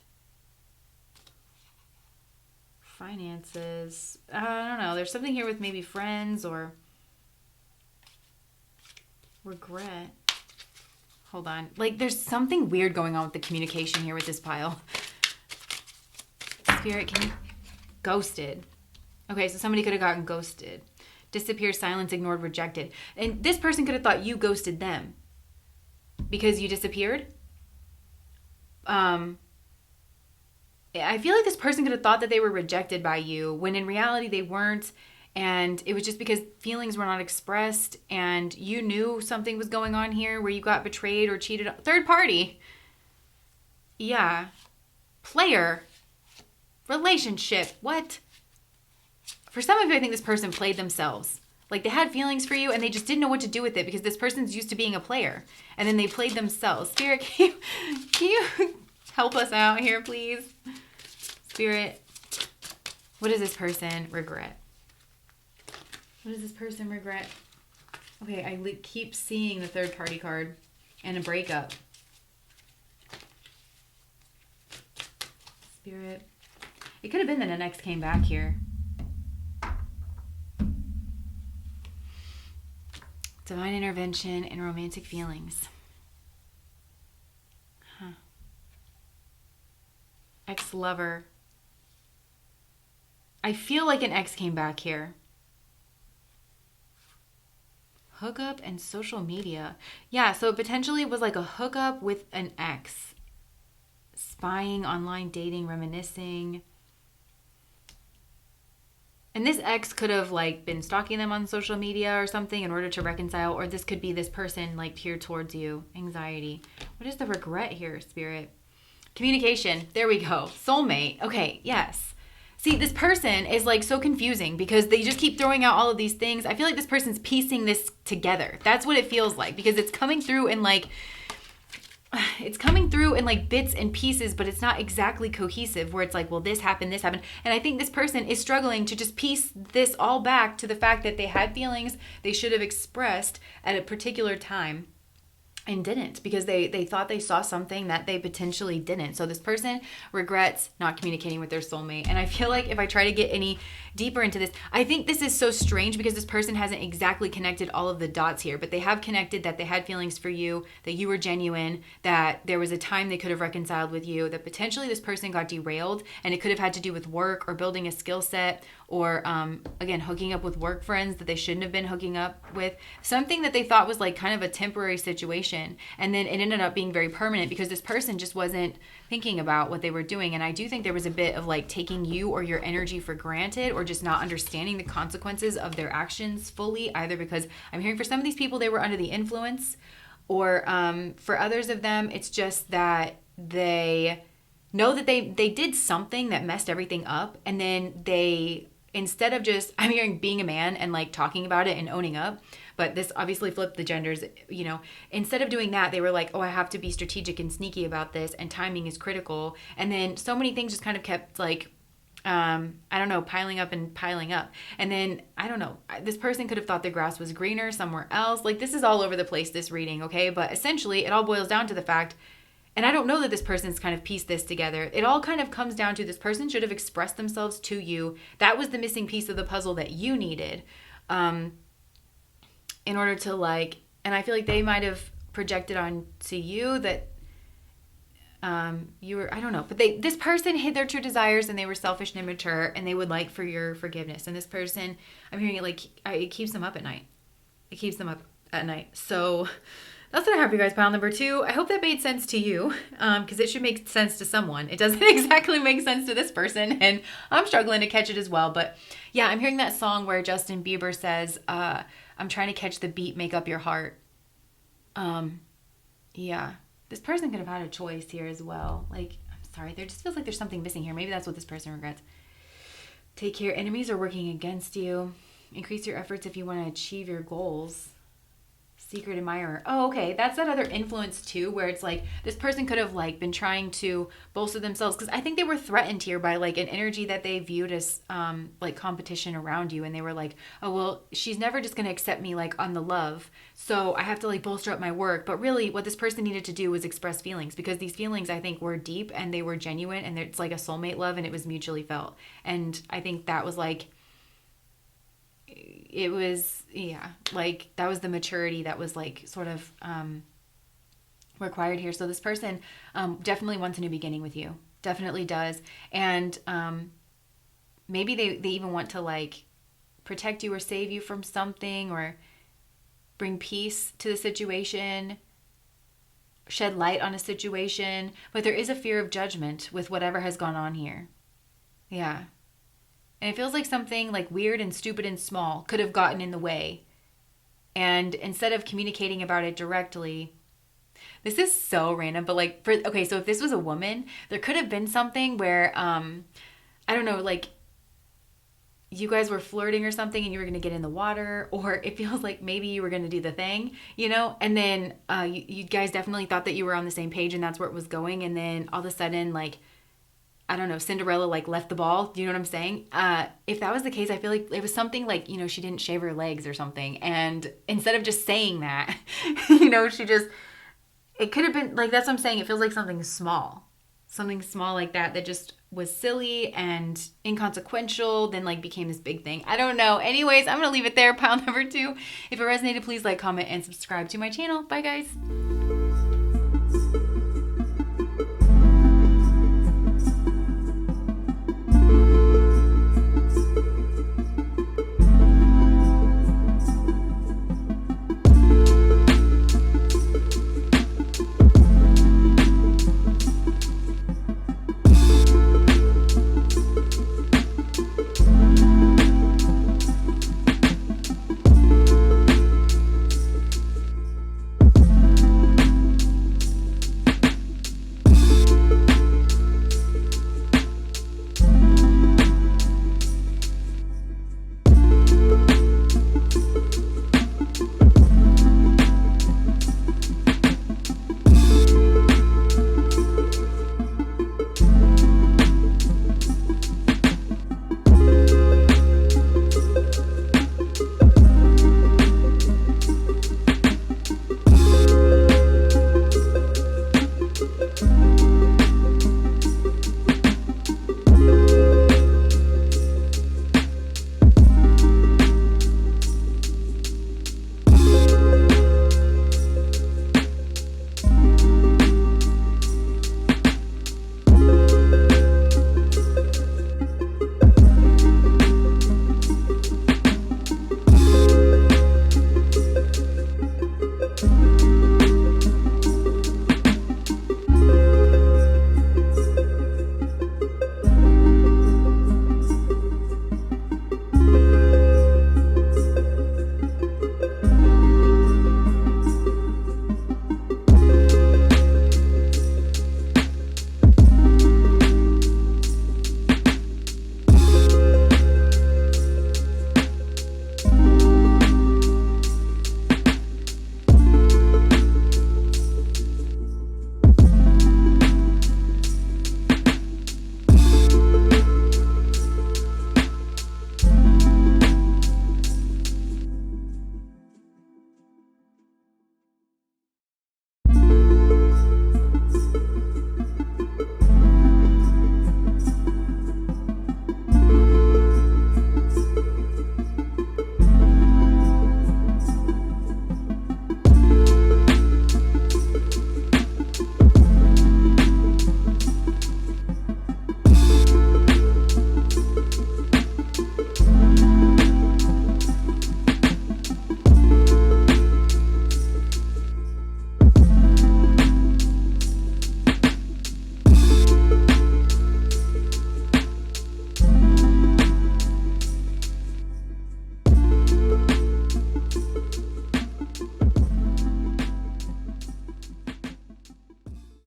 finances. I don't know. There's something here with maybe friends or regret. Hold on. Like there's something weird going on with the communication here with this pile. Spirit, can you... Ghosted. Okay, so somebody could have gotten ghosted. Disappeared, silence, ignored, rejected. And this person could have thought you ghosted them because you disappeared. I feel like this person could have thought that they were rejected by you when in reality they weren't. And it was just because feelings were not expressed and you knew something was going on here where you got betrayed or cheated on. Third party. Yeah. Player. Relationship. What? For some of you, I think this person played themselves. Like they had feelings for you and they just didn't know what to do with it because this person's used to being a player. And then they played themselves. Spirit, can you help us out here, please? Spirit, what does this person regret? What does this person regret? Okay, I keep seeing the third party card and a breakup. Spirit. It could have been that an ex came back here. Divine intervention in romantic feelings. Huh. Ex-lover. I feel like an ex came back here. Hookup and social media. Yeah, so it potentially was like a hookup with an ex. Spying, online dating, reminiscing. And this ex could have like been stalking them on social media or something in order to reconcile, or this could be this person like here towards you. Anxiety. What is the regret here, Spirit? Communication. There we go. Soulmate. Okay, yes. See, this person is like so confusing because they just keep throwing out all of these things. I feel like this person's piecing this together. That's what it feels like because it's coming through in like bits and pieces, but it's not exactly cohesive where it's like, well, this happened. And I think this person is struggling to just piece this all back to the fact that they had feelings they should have expressed at a particular time and didn't because they thought they saw something that they potentially didn't. So this person regrets not communicating with their soulmate. And I feel like if I try to get any deeper into this, I think this is so strange because this person hasn't exactly connected all of the dots here, but they have connected that they had feelings for you, that you were genuine, that there was a time they could have reconciled with you, that potentially this person got derailed and it could have had to do with work or building a skill set or again, hooking up with work friends that they shouldn't have been hooking up with. Something that they thought was like kind of a temporary situation. And then it ended up being very permanent because this person just wasn't thinking about what they were doing. And I do think there was a bit of like taking you or your energy for granted or just not understanding the consequences of their actions fully, either because I'm hearing for some of these people, they were under the influence, or for others of them, it's just that they know that they did something that messed everything up. And then they, instead of just, I'm hearing being a man and like talking about it and owning up, but this obviously flipped the genders, you know, instead of doing that, they were like, oh, I have to be strategic and sneaky about this and timing is critical. And then so many things just kind of kept like, I don't know, piling up. And then, I don't know, this person could have thought the grass was greener somewhere else. Like this is all over the place, this reading, okay? But essentially it all boils down to the fact, and I don't know that this person's kind of pieced this together. It all kind of comes down to this person should have expressed themselves to you. That was the missing piece of the puzzle that you needed in order to like, and I feel like they might have projected on to you that you were, I don't know, but this person hid their true desires and they were selfish and immature and they would like for your forgiveness. And this person, I'm hearing it like, it keeps them up at night. It keeps them up at night. So that's what I have for you guys, pile number 2. I hope that made sense to you because it should make sense to someone. It doesn't exactly make sense to this person and I'm struggling to catch it as well. But yeah, I'm hearing that song where Justin Bieber says, I'm trying to catch the beat, make up your heart. Yeah, this person could have had a choice here as well. Like, I'm sorry, there just feels like there's something missing here. Maybe that's what this person regrets. Take care. Enemies are working against you. Increase your efforts if you want to achieve your goals. Secret admirer. Oh, okay. That's that other influence too, where it's like this person could have like been trying to bolster themselves because I think they were threatened here by like an energy that they viewed as like competition around you, and they were like, oh well, she's never just gonna accept me like on the love, so I have to like bolster up my work. But really, what this person needed to do was express feelings because these feelings I think were deep and they were genuine, and it's like a soulmate love, and it was mutually felt. And I think that was like, it was, yeah, like that was the maturity that was like sort of required here. So this person definitely wants a new beginning with you. Definitely does. And maybe they even want to like protect you or save you from something or bring peace to the situation, shed light on a situation. But there is a fear of judgment with whatever has gone on here. Yeah. And it feels like something like weird and stupid and small could have gotten in the way. And instead of communicating about it directly, this is so random, but like okay, so if this was a woman, there could have been something where I don't know, like you guys were flirting or something and you were going to get in the water, or it feels like maybe you were going to do the thing, you know, and then you guys definitely thought that you were on the same page and that's where it was going, and then all of a sudden, like, I don't know, Cinderella like left the ball. Do you know what I'm saying? If that was the case, I feel like it was something like, you know, she didn't shave her legs or something, and instead of just saying that, you know, it could have been like, that's what I'm saying. It feels like something small like that just was silly and inconsequential, then like became this big thing. I don't know. Anyways, I'm going to leave it there. Pile number 2. If it resonated, please like, comment, and subscribe to my channel. Bye, guys.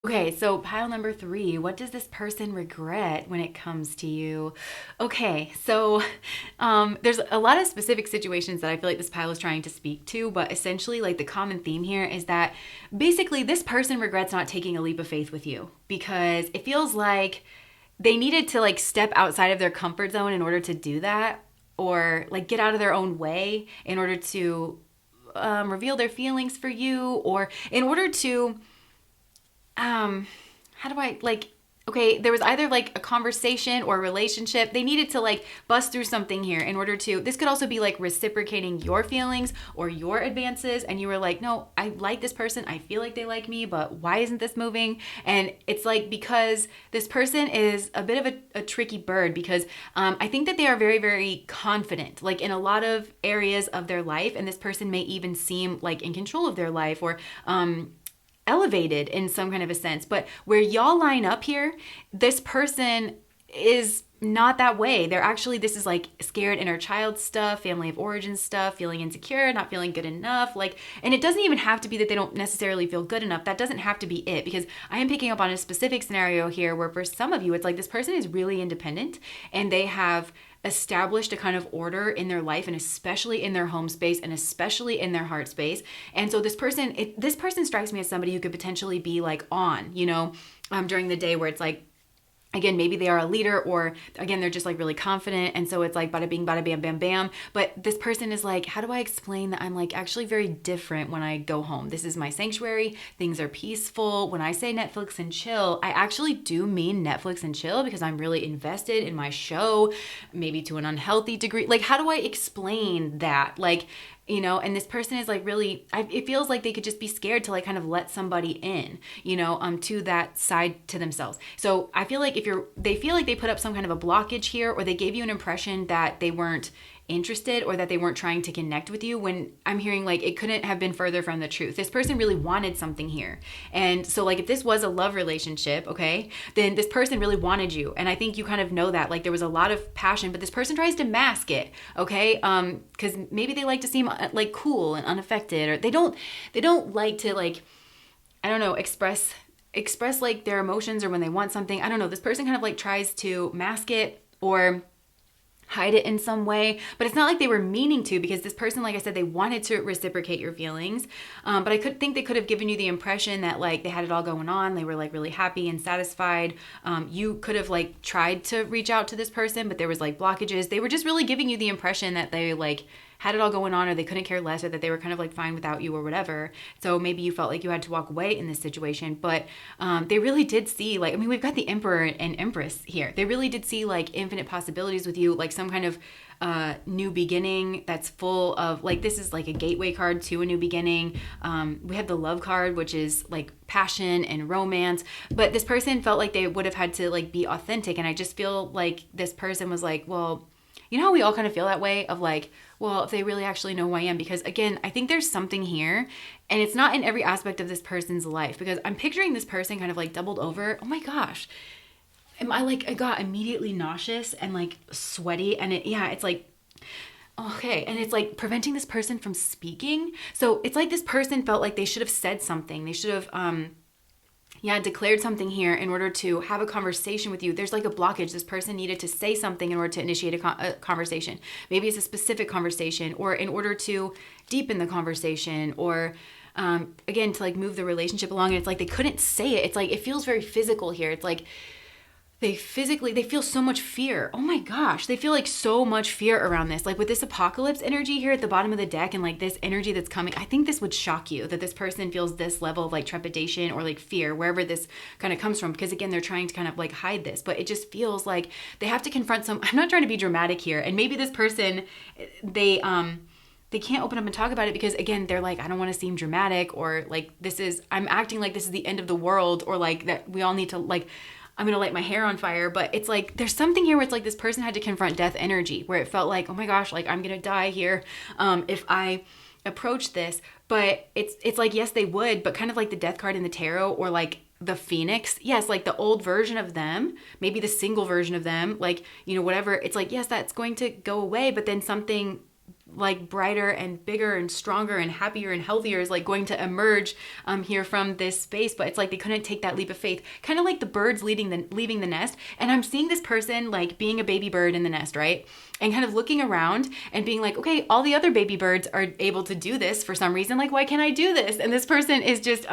Okay, so pile number 3, what does this person regret when it comes to you? Okay, so there's a lot of specific situations that I feel like this pile is trying to speak to, but essentially like the common theme here is that basically this person regrets not taking a leap of faith with you, because it feels like they needed to like step outside of their comfort zone in order to do that, or like get out of their own way in order to reveal their feelings for you, or in order to how do I like, okay, there was either like a conversation or a relationship. They needed to like bust through something here in order to, this could also be like reciprocating your feelings or your advances. And you were like, no, I like this person. I feel like they like me, but why isn't this moving? And it's like, because this person is a bit of a tricky bird, because I think that they are very, very confident, like in a lot of areas of their life. And this person may even seem like in control of their life, or, elevated in some kind of a sense. But where y'all line up here, this person is not that way. They're actually, this is like scared inner child stuff, family of origin stuff, feeling insecure, not feeling good enough. Like, and it doesn't even have to be that they don't necessarily feel good enough. That doesn't have to be it, because I am picking up on a specific scenario here where for some of you, it's like this person is really independent and they have established a kind of order in their life, and especially in their home space, and especially in their heart space. And so this person strikes me as somebody who could potentially be like on, during the day, where it's like, again, maybe they are a leader, or again, they're just like really confident. And so it's like bada bing, bada bam, bam, bam. But this person is like, how do I explain that I'm like actually very different when I go home? This is my sanctuary. Things are peaceful. When I say Netflix and chill, I actually do mean Netflix and chill, because I'm really invested in my show, maybe to an unhealthy degree. Like, how do I explain that? Like, and this person is like really, it feels like they could just be scared to like kind of let somebody in, to that side to themselves. So I feel like they feel like they put up some kind of a blockage here, or they gave you an impression that they weren't interested, or that they weren't trying to connect with you, when I'm hearing like it couldn't have been further from the truth. This person really wanted something here. And so like if this was a love relationship, okay, then this person really wanted you. And I think you kind of know that, like there was a lot of passion, but this person tries to mask it, okay? Because maybe they like to seem like cool and unaffected, or they don't like to like, I don't know, express like their emotions, or when they want something. I don't know. This person kind of like tries to mask it or hide it in some way, but it's not like they were meaning to, because this person, like I said, they wanted to reciprocate your feelings. But I could think they could have given you the impression that like they had it all going on. They were like really happy and satisfied. You could have like tried to reach out to this person, but there was like blockages. They were just really giving you the impression that they like had it all going on, or they couldn't care less, or that they were kind of like fine without you or whatever. So maybe you felt like you had to walk away in this situation, but they really did see like, I mean, we've got the Emperor and Empress here. They really did see like infinite possibilities with you, like some kind of new beginning that's full of like, this is like a gateway card to a new beginning. We have the Love card, which is like passion and romance, but this person felt like they would have had to like be authentic. And I just feel like this person was like, well, you know how we all kind of feel that way of like, well, if they really actually know who I am, because again, I think there's something here, and it's not in every aspect of this person's life, because I'm picturing this person kind of like doubled over. Oh my gosh. I got immediately nauseous and like sweaty, and it's like, okay. And it's like preventing this person from speaking. So it's like this person felt like they should have said something. They should have, declared something here in order to have a conversation with you. There's like a blockage. This person needed to say something in order to initiate a conversation. Maybe it's a specific conversation, or in order to deepen the conversation, or again, to like move the relationship along. And it's like they couldn't say it. It's like, it feels very physical here. It's like they feel so much fear. Oh my gosh. They feel like so much fear around this. Like with this apocalypse energy here at the bottom of the deck, and like this energy that's coming, I think this would shock you, that this person feels this level of like trepidation or like fear, wherever this kind of comes from. Because again, they're trying to kind of like hide this, but it just feels like they have to confront I'm not trying to be dramatic here. And maybe this person, they can't open up and talk about it, because again, they're like, I don't want to seem dramatic, or like I'm acting like this is the end of the world, or like that we all need to like, I'm going to light my hair on fire. But it's like, there's something here where it's like this person had to confront death energy, where it felt like, oh my gosh, like I'm going to die here if I approach this. But it's like, yes, they would, but kind of like the death card in the tarot, or like the Phoenix. Yes, like the old version of them, maybe the single version of them, like, whatever. It's like, yes, that's going to go away, but then something like brighter and bigger and stronger and happier and healthier is like going to emerge here from this space. But it's like they couldn't take that leap of faith, kind of like the birds leaving the nest. And I'm seeing this person like being a baby bird in the nest, right? And kind of looking around and being like, okay, all the other baby birds are able to do this for some reason. Like, why can't I do this? And this person is just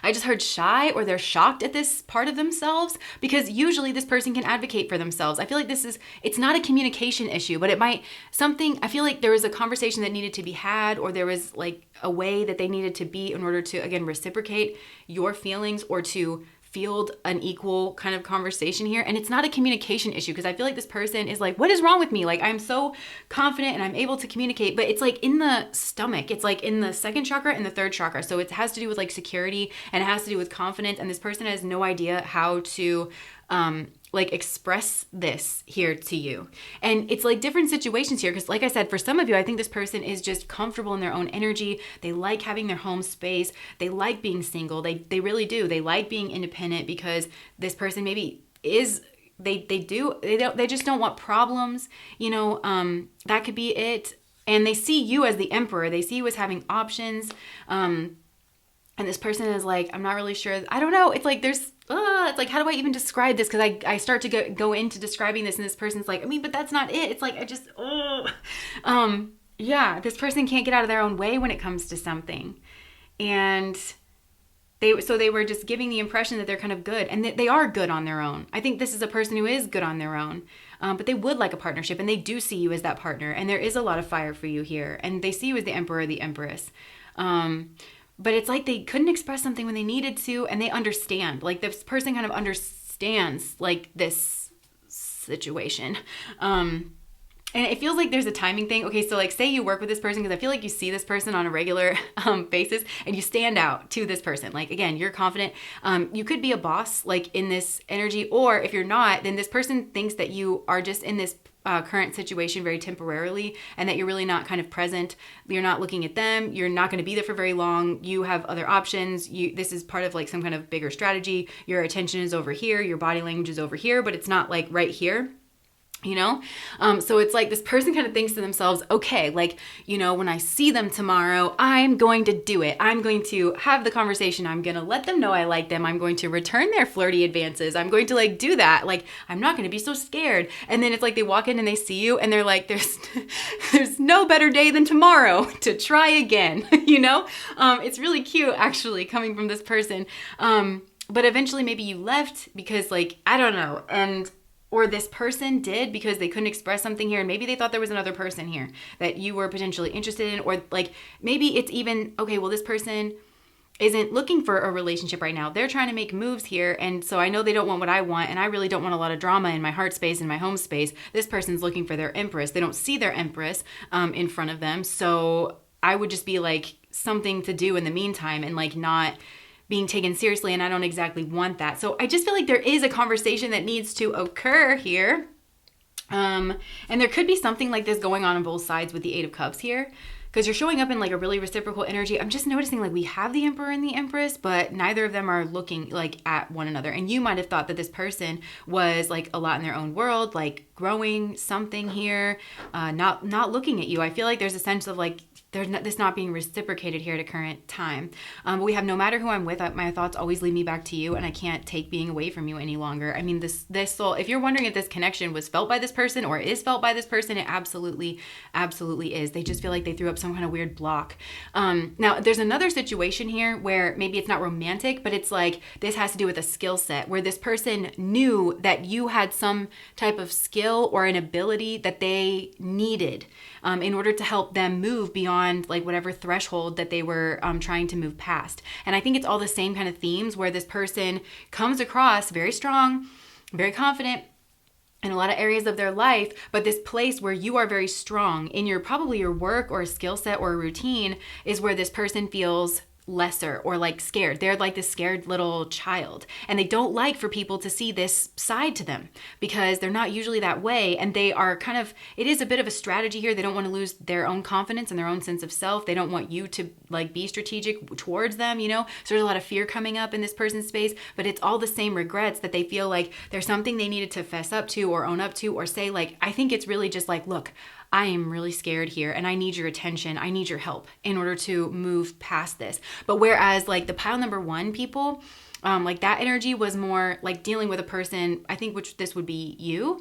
I just heard shy, or they're shocked at this part of themselves, because usually this person can advocate for themselves. I feel like it's not a communication issue, but I feel like there was a conversation that needed to be had, or there was like a way that they needed to be in order to, again, reciprocate your feelings, or to field an equal kind of conversation here. And it's not a communication issue, because I feel like this person is like, what is wrong with me? Like, I'm so confident and I'm able to communicate, but it's like in the stomach. It's like in the second chakra and the third chakra. So it has to do with like security, and it has to do with confidence. And this person has no idea how to like express this here to you. And it's like different situations here, because like I said, for some of you, I think this person is just comfortable in their own energy. They like having their home space. They like being single. They really do. They like being independent, because this person maybe is they just don't want problems, that could be it. And they see you as the emperor. They see you as having options. And this person is like, I'm not really sure. I don't know. It's like it's like, how do I even describe this? Because I start to go into describing this, and this person's like, but that's not it. It's like, this person can't get out of their own way when it comes to something. And they were just giving the impression that they're kind of good, and they are good on their own. I think this is a person who is good on their own, but they would like a partnership, and they do see you as that partner, and there is a lot of fire for you here, and they see you as the emperor or the empress. But it's like they couldn't express something when they needed to, and they understand. Like, this person kind of understands, like, this situation. And it feels like there's a timing thing. Okay, so like, say you work with this person, because I feel like you see this person on a regular basis, and you stand out to this person. Like, again, you're confident. You could be a boss, like, in this energy, or if you're not, then this person thinks that you are just in this current situation very temporarily, and that you're really not kind of present. You're not looking at them. You're not going to be there for very long. You have other options. This is part of like some kind of bigger strategy. Your attention is over here. Your body language is over here, but it's not like right here. So it's like this person kind of thinks to themselves, okay, like, when I see them tomorrow, I'm going to do it. I'm going to have the conversation. I'm going to let them know I like them. I'm going to return their flirty advances. I'm going to like do that. Like, I'm not going to be so scared. And then it's like they walk in and they see you and they're like, there's no better day than tomorrow to try again. It's really cute actually coming from this person. But eventually maybe you left because like, I don't know. Or this person did because they couldn't express something here, and maybe they thought there was another person here that you were potentially interested in, or like maybe it's even, okay, well, this person isn't looking for a relationship right now. They're trying to make moves here, and so I know they don't want what I want, and I really don't want a lot of drama in my heart space, in my home space. This person's looking for their empress. They don't see their empress in front of them, so I would just be like something to do in the meantime, and like not being taken seriously, and I don't exactly want that. So I just feel like there is a conversation that needs to occur here. And there could be something like this going on both sides with the Eight of Cups here, because you're showing up in like a really reciprocal energy. I'm just noticing like we have the Emperor and the Empress, but neither of them are looking like at one another. And you might have thought that this person was like a lot in their own world, like growing something here, not looking at you. I feel like there's a sense of like, this not being reciprocated here at a current time. But we have, no matter who I'm with, my thoughts always lead me back to you, and I can't take being away from you any longer. I mean, this soul, if you're wondering if this connection was felt by this person or is felt by this person, it absolutely is. They just feel like they threw up some kind of weird block. Now, there's another situation here where maybe it's not romantic, but it's like this has to do with a skill set where this person knew that you had some type of skill or an ability that they needed in order to help them move beyond like whatever threshold that they were trying to move past. And I think it's all the same kind of themes where this person comes across very strong, very confident in a lot of areas of their life, but this place where you are very strong in probably your work or a skill set or a routine is where this person feels lesser or like scared. They're like this scared little child, and they don't like for people to see this side to them because they're not usually that way, and they are kind of, it is a bit of a strategy here. They don't want to lose their own confidence and their own sense of self. They don't want you to like be strategic towards them, So there's a lot of fear coming up in this person's space, but it's all the same regrets that they feel like there's something they needed to fess up to or own up to or say like, I think it's really just like, look, I am really scared here and I need your attention. I need your help in order to move past this. But whereas like the pile number 1 people, like that energy was more like dealing with a person, I think, which this would be you,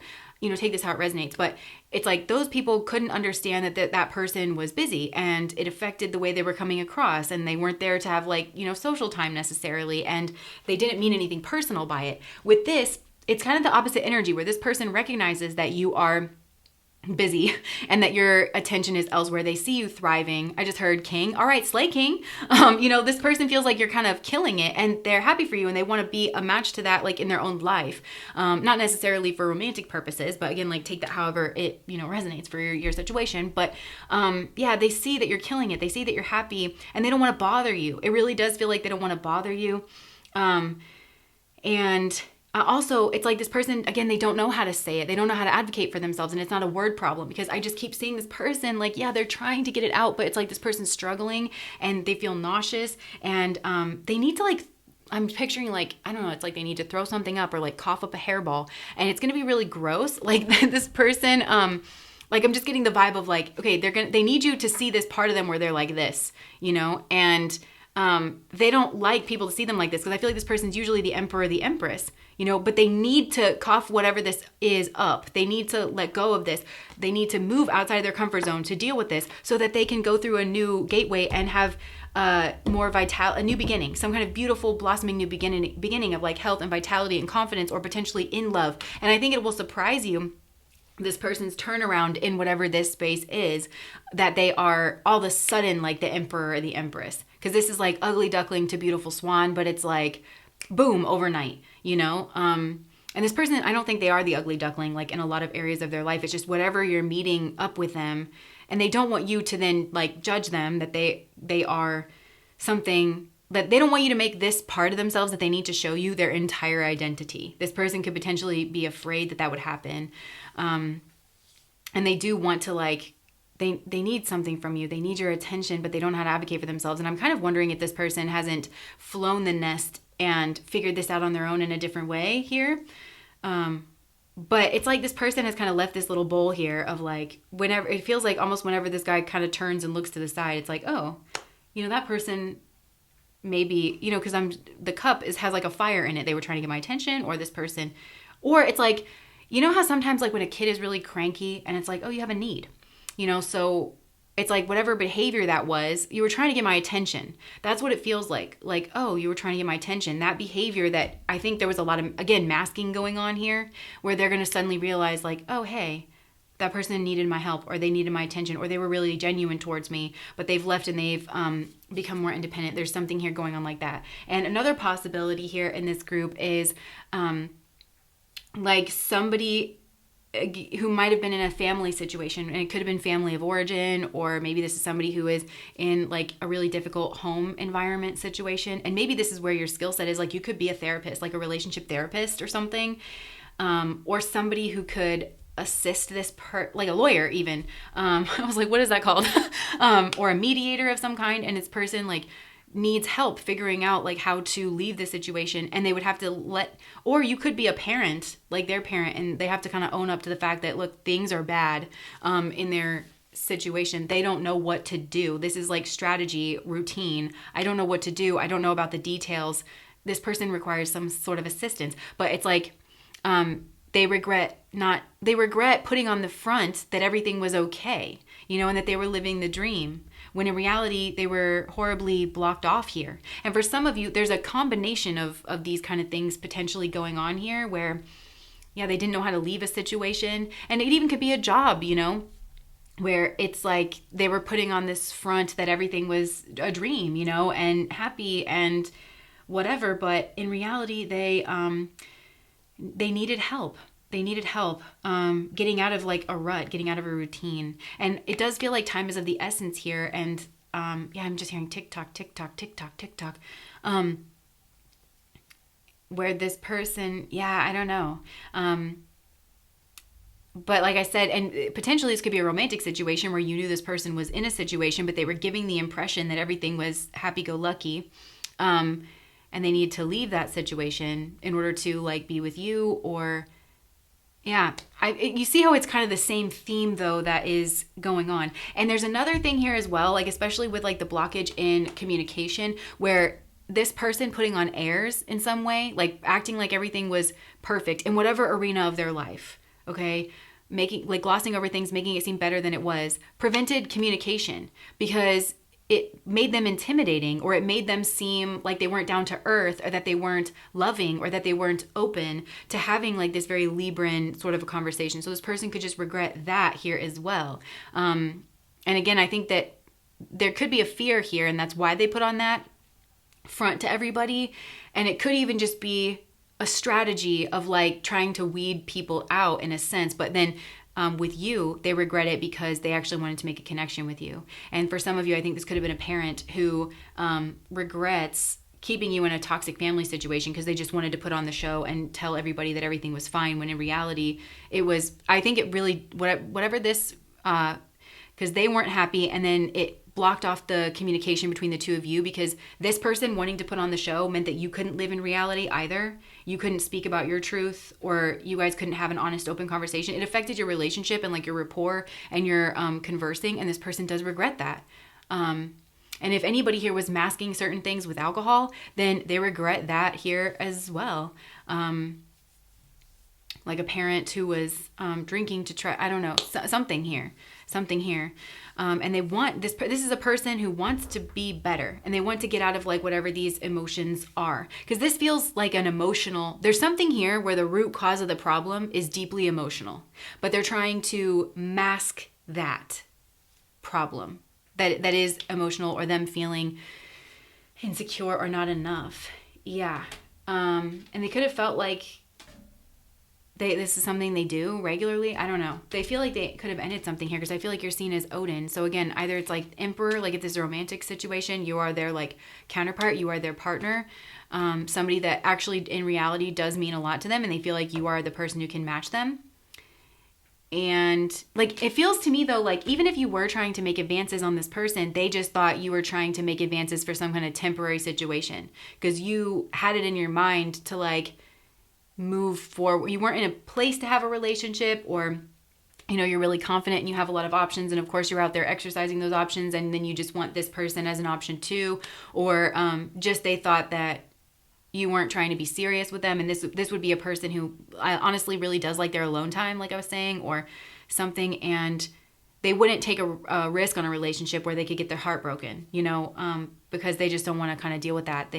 take this how it resonates. But it's like those people couldn't understand that person was busy, and it affected the way they were coming across, and they weren't there to have like, social time necessarily. And they didn't mean anything personal by it. With this, it's kind of the opposite energy where this person recognizes that you are busy and that your attention is elsewhere. They see you thriving. I just heard king. All right, slay king. This person feels like you're kind of killing it, and they're happy for you, and they want to be a match to that, like in their own life. Not necessarily for romantic purposes, but again, like take that however it, resonates for your situation. But they see that you're killing it. They see that you're happy, and they don't want to bother you. It really does feel like they don't want to bother you. Also, it's like this person, again, they don't know how to say it. They don't know how to advocate for themselves, and it's not a word problem, because I just keep seeing this person like, they're trying to get it out, but it's like this person's struggling and they feel nauseous, and they need to like I'm picturing like, I don't know, it's like they need to throw something up or like cough up a hairball, and it's going to be really gross. Like this person, like I'm just getting the vibe of like, okay, they need you to see this part of them where they're like this, and they don't like people to see them like this, because I feel like this person's usually the emperor or the empress, but they need to cough whatever this is up. They need to let go of this. They need to move outside of their comfort zone to deal with this so that they can go through a new gateway and have more a new beginning, some kind of beautiful blossoming new beginning of like health and vitality and confidence, or potentially in love. And I think it will surprise you, this person's turnaround in whatever this space is, that they are all of a sudden like the emperor or the empress. Because this is like ugly duckling to beautiful swan, but it's like boom, overnight, and this person, I don't think they are the ugly duckling like in a lot of areas of their life. It's just whatever you're meeting up with them, and they don't want you to then like judge them that they are something, that they don't want you to make this part of themselves that they need to show you their entire identity. This person could potentially be afraid that would happen. And they do want to like, they need something from you. They need your attention, but they don't know how to advocate for themselves. And I'm kind of wondering if this person hasn't flown the nest and figured this out on their own in a different way here. But it's like this person has kind of left this little bowl here of like, whenever, it feels like almost whenever this guy kind of turns and looks to the side, it's like, oh, that person maybe, because the cup has like a fire in it. They were trying to get my attention, or this person, or it's like, how sometimes like when a kid is really cranky and it's like, oh, you have a need, so it's like whatever behavior that was, you were trying to get my attention. That's what it feels like. Like, oh, you were trying to get my attention. That behavior that I think there was a lot of, again, masking going on here, where they're going to suddenly realize like, oh, hey, that person needed my help, or they needed my attention, or they were really genuine towards me, but they've left and they've become more independent. There's something here going on like that. And another possibility here in this group is like somebody who might have been in a family situation, and it could have been family of origin, or maybe this is somebody who is in like a really difficult home environment situation. And maybe this is where your skill set is. Like you could be a therapist, like a relationship therapist or something, or somebody who could assist this like a lawyer even. I was like, what is that called? Or a mediator of some kind. And this person like needs help figuring out like how to leave the situation, and they would have to or you could be a parent, like their parent, and they have to kind of own up to the fact that, look, things are bad in their situation. They don't know what to do. This is like strategy, routine. I don't know what to do. I don't know about the details. This person requires some sort of assistance, but it's like they regret putting on the front that everything was okay, and that they were living the dream, when in reality they were horribly blocked off here. And for some of you, there's a combination of these kind of things potentially going on here, where they didn't know how to leave a situation. And it even could be a job, where it's like they were putting on this front that everything was a dream, and happy and whatever, but in reality they needed help. They needed help getting out of like a rut, getting out of a routine. And it does feel like time is of the essence here. And I'm just hearing tick tock, tick tock, tick tock, tick tock. Where this person, I don't know. But like I said, and potentially this could be a romantic situation where you knew this person was in a situation, but they were giving the impression that everything was happy-go-lucky. And they need to leave that situation in order to like be with you, or you see how it's kind of the same theme though that is going on. And there's another thing here as well, like especially with like the blockage in communication, where this person putting on airs in some way, like acting like everything was perfect in whatever arena of their life, okay? Making like glossing over things, making it seem better than it was, prevented communication, because it made them intimidating, or it made them seem like they weren't down to earth, or that they weren't loving, or that they weren't open to having like this very Libran sort of a conversation. So this person could just regret that here as well. And again, I think that there could be a fear here, and that's why they put on that front to everybody. And it could even just be a strategy of like trying to weed people out in a sense, but then with you, they regret it because they actually wanted to make a connection with you. And for some of you, I think this could have been a parent who regrets keeping you in a toxic family situation because they just wanted to put on the show and tell everybody that everything was fine, when in reality it was, I think it really, whatever this, because they weren't happy, and then blocked off the communication between the two of you, because this person wanting to put on the show meant that you couldn't live in reality either. You couldn't speak about your truth, or you guys couldn't have an honest, open conversation. It affected your relationship and like your rapport and your conversing, and this person does regret that. And if anybody here was masking certain things with alcohol, then they regret that here as well. Like a parent who was drinking to try, I don't know, something here. And they want this is a person who wants to be better, and they want to get out of like whatever these emotions are. Because this feels like an emotional, there's something here where the root cause of the problem is deeply emotional, but they're trying to mask that problem that is emotional, or them feeling insecure or not enough. Yeah. And they could have felt like this is something they do regularly. I don't know. They feel like they could have ended something here, because I feel like you're seen as Odin. So again, either it's like Emperor, like if this is a romantic situation, you are their like counterpart, you are their partner, somebody that actually in reality does mean a lot to them, and they feel like you are the person who can match them. And like, it feels to me though, like even if you were trying to make advances on this person, they just thought you were trying to make advances for some kind of temporary situation, because you had it in your mind to like move forward. You weren't in a place to have a relationship, or you know, you're really confident and you have a lot of options, and of course you're out there exercising those options, and then you just want this person as an option too, or just they thought that you weren't trying to be serious with them, and this would be a person who honestly really does like their alone time, like I was saying, or something, and they wouldn't take a risk on a relationship where they could get their heart broken, you know, because they just don't want to kind of deal with that.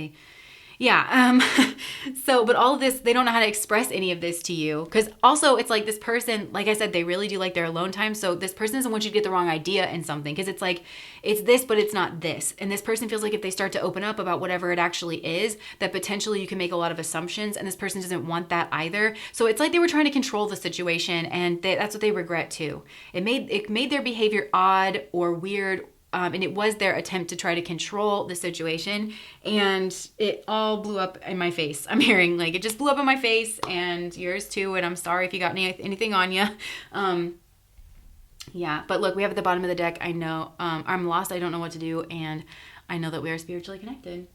So, but all of this, they don't know how to express any of this to you. Because also it's like this person, like I said, they really do like their alone time. So this person doesn't want you to get the wrong idea in something. Because it's like, it's this, but it's not this. And this person feels like if they start to open up about whatever it actually is, that potentially you can make a lot of assumptions. And this person doesn't want that either. So it's like they were trying to control the situation. And that's what they regret too. It made their behavior odd or weird, and it was their attempt to try to control the situation, and it all blew up in my face. I'm hearing like it just blew up in my face, and yours too. And I'm sorry if you got anything on you. Yeah, but look, we have at the bottom of the deck. I know I'm lost. I don't know what to do, and I know that we are spiritually connected.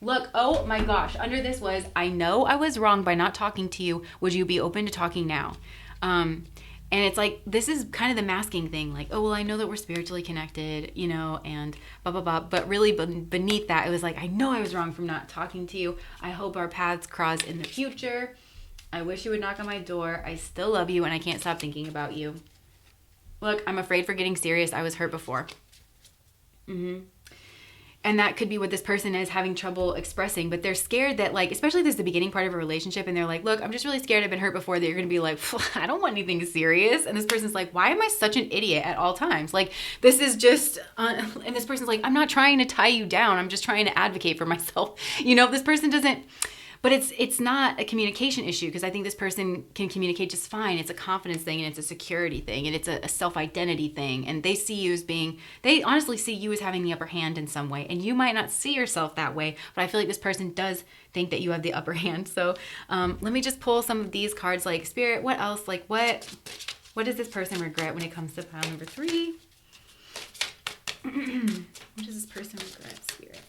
Look, oh my gosh, under this was, I know I was wrong by not talking to you. Would you be open to talking now? And it's like, this is kind of the masking thing. Like, oh, well, I know that we're spiritually connected, you know, and blah, blah, blah. But really beneath that, it was like, I know I was wrong from not talking to you. I hope our paths cross in the future. I wish you would knock on my door. I still love you, and I can't stop thinking about you. Look, I'm afraid for getting serious. I was hurt before. And that could be what this person is having trouble expressing, but they're scared that, like, especially if this is the beginning part of a relationship, and they're like, look, I'm just really scared I've been hurt before, that you're going to be like, I don't want anything serious. And this person's like, why am I such an idiot at all times? Like, this is just, and this person's like, I'm not trying to tie you down. I'm just trying to advocate for myself. You know, if this person doesn't, but it's not a communication issue, because I think this person can communicate just fine. It's a confidence thing, and it's a security thing, and it's a self-identity thing. And they see you as they honestly see you as having the upper hand in some way. And you might not see yourself that way, but I feel like this person does think that you have the upper hand. So let me just pull some of these cards, like Spirit, what else? Like what does this person regret when it comes to pile number 3? What does this person regret, Spirit?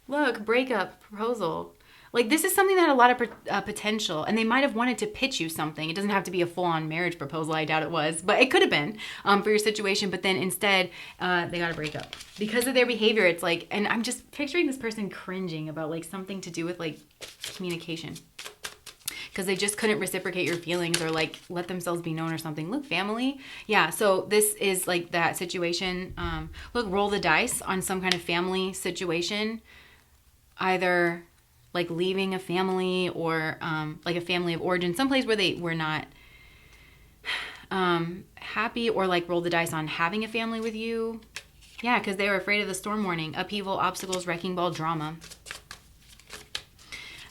Look, breakup, proposal. Like, this is something that had a lot of potential, and they might have wanted to pitch you something. It doesn't have to be a full-on marriage proposal. I doubt it was, but it could have been for your situation. But then instead, they got to break up because of their behavior. It's like, and I'm just picturing this person cringing about like something to do with like communication, because they just couldn't reciprocate your feelings or like let themselves be known or something. Look, family. Yeah, so this is like that situation. Look, roll the dice on some kind of family situation. Either like leaving a family or like a family of origin, someplace where they were not happy, or like roll the dice on having a family with you. Yeah, because they were afraid of the storm warning, upheaval, obstacles, wrecking ball, drama.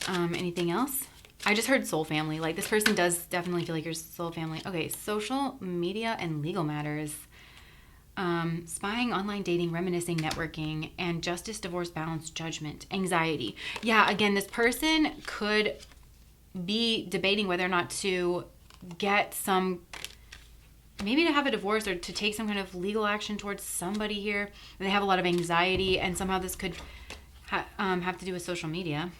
Anything else? I just heard soul family. Like, this person does definitely feel like your soul family. Okay, social media and legal matters. Spying, online dating, reminiscing, networking, and justice, divorce, balance, judgment, anxiety. Yeah, again, this person could be debating whether or not to get some maybe to have a divorce or to take some kind of legal action towards somebody here. They have a lot of anxiety, and somehow this could have to do with social media.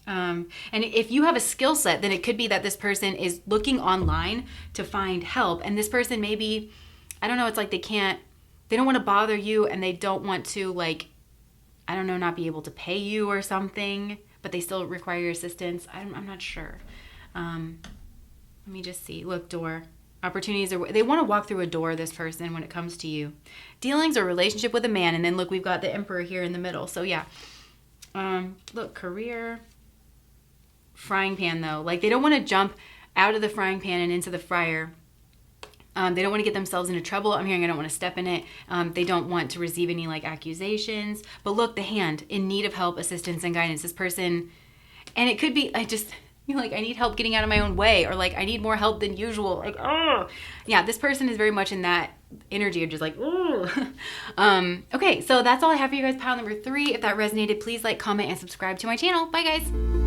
And if you have a skill set, then it could be that this person is looking online to find help. And this person maybe, I don't know, it's like they don't want to bother you, and they don't want to, like, I don't know, not be able to pay you or something, but they still require your assistance. I'm not sure. Let me just see. Look, door. Opportunities they want to walk through a door, this person, when it comes to you. Dealings or relationship with a man. And then look, we've got the Emperor here in the middle. So yeah. Look, career. Frying pan, though. Like, they don't want to jump out of the frying pan and into the fryer. They don't want to get themselves into trouble. I'm hearing I don't want to step in it. They don't want to receive any, like, accusations. But look, the hand, in need of help, assistance, and guidance. This person, and it could be, I need help getting out of my own way, or like, I need more help than usual. Like, oh, yeah, this person is very much in that energy of just like, oh. Okay, so that's all I have for you guys. Pile number 3. If that resonated, please like, comment, and subscribe to my channel. Bye, guys.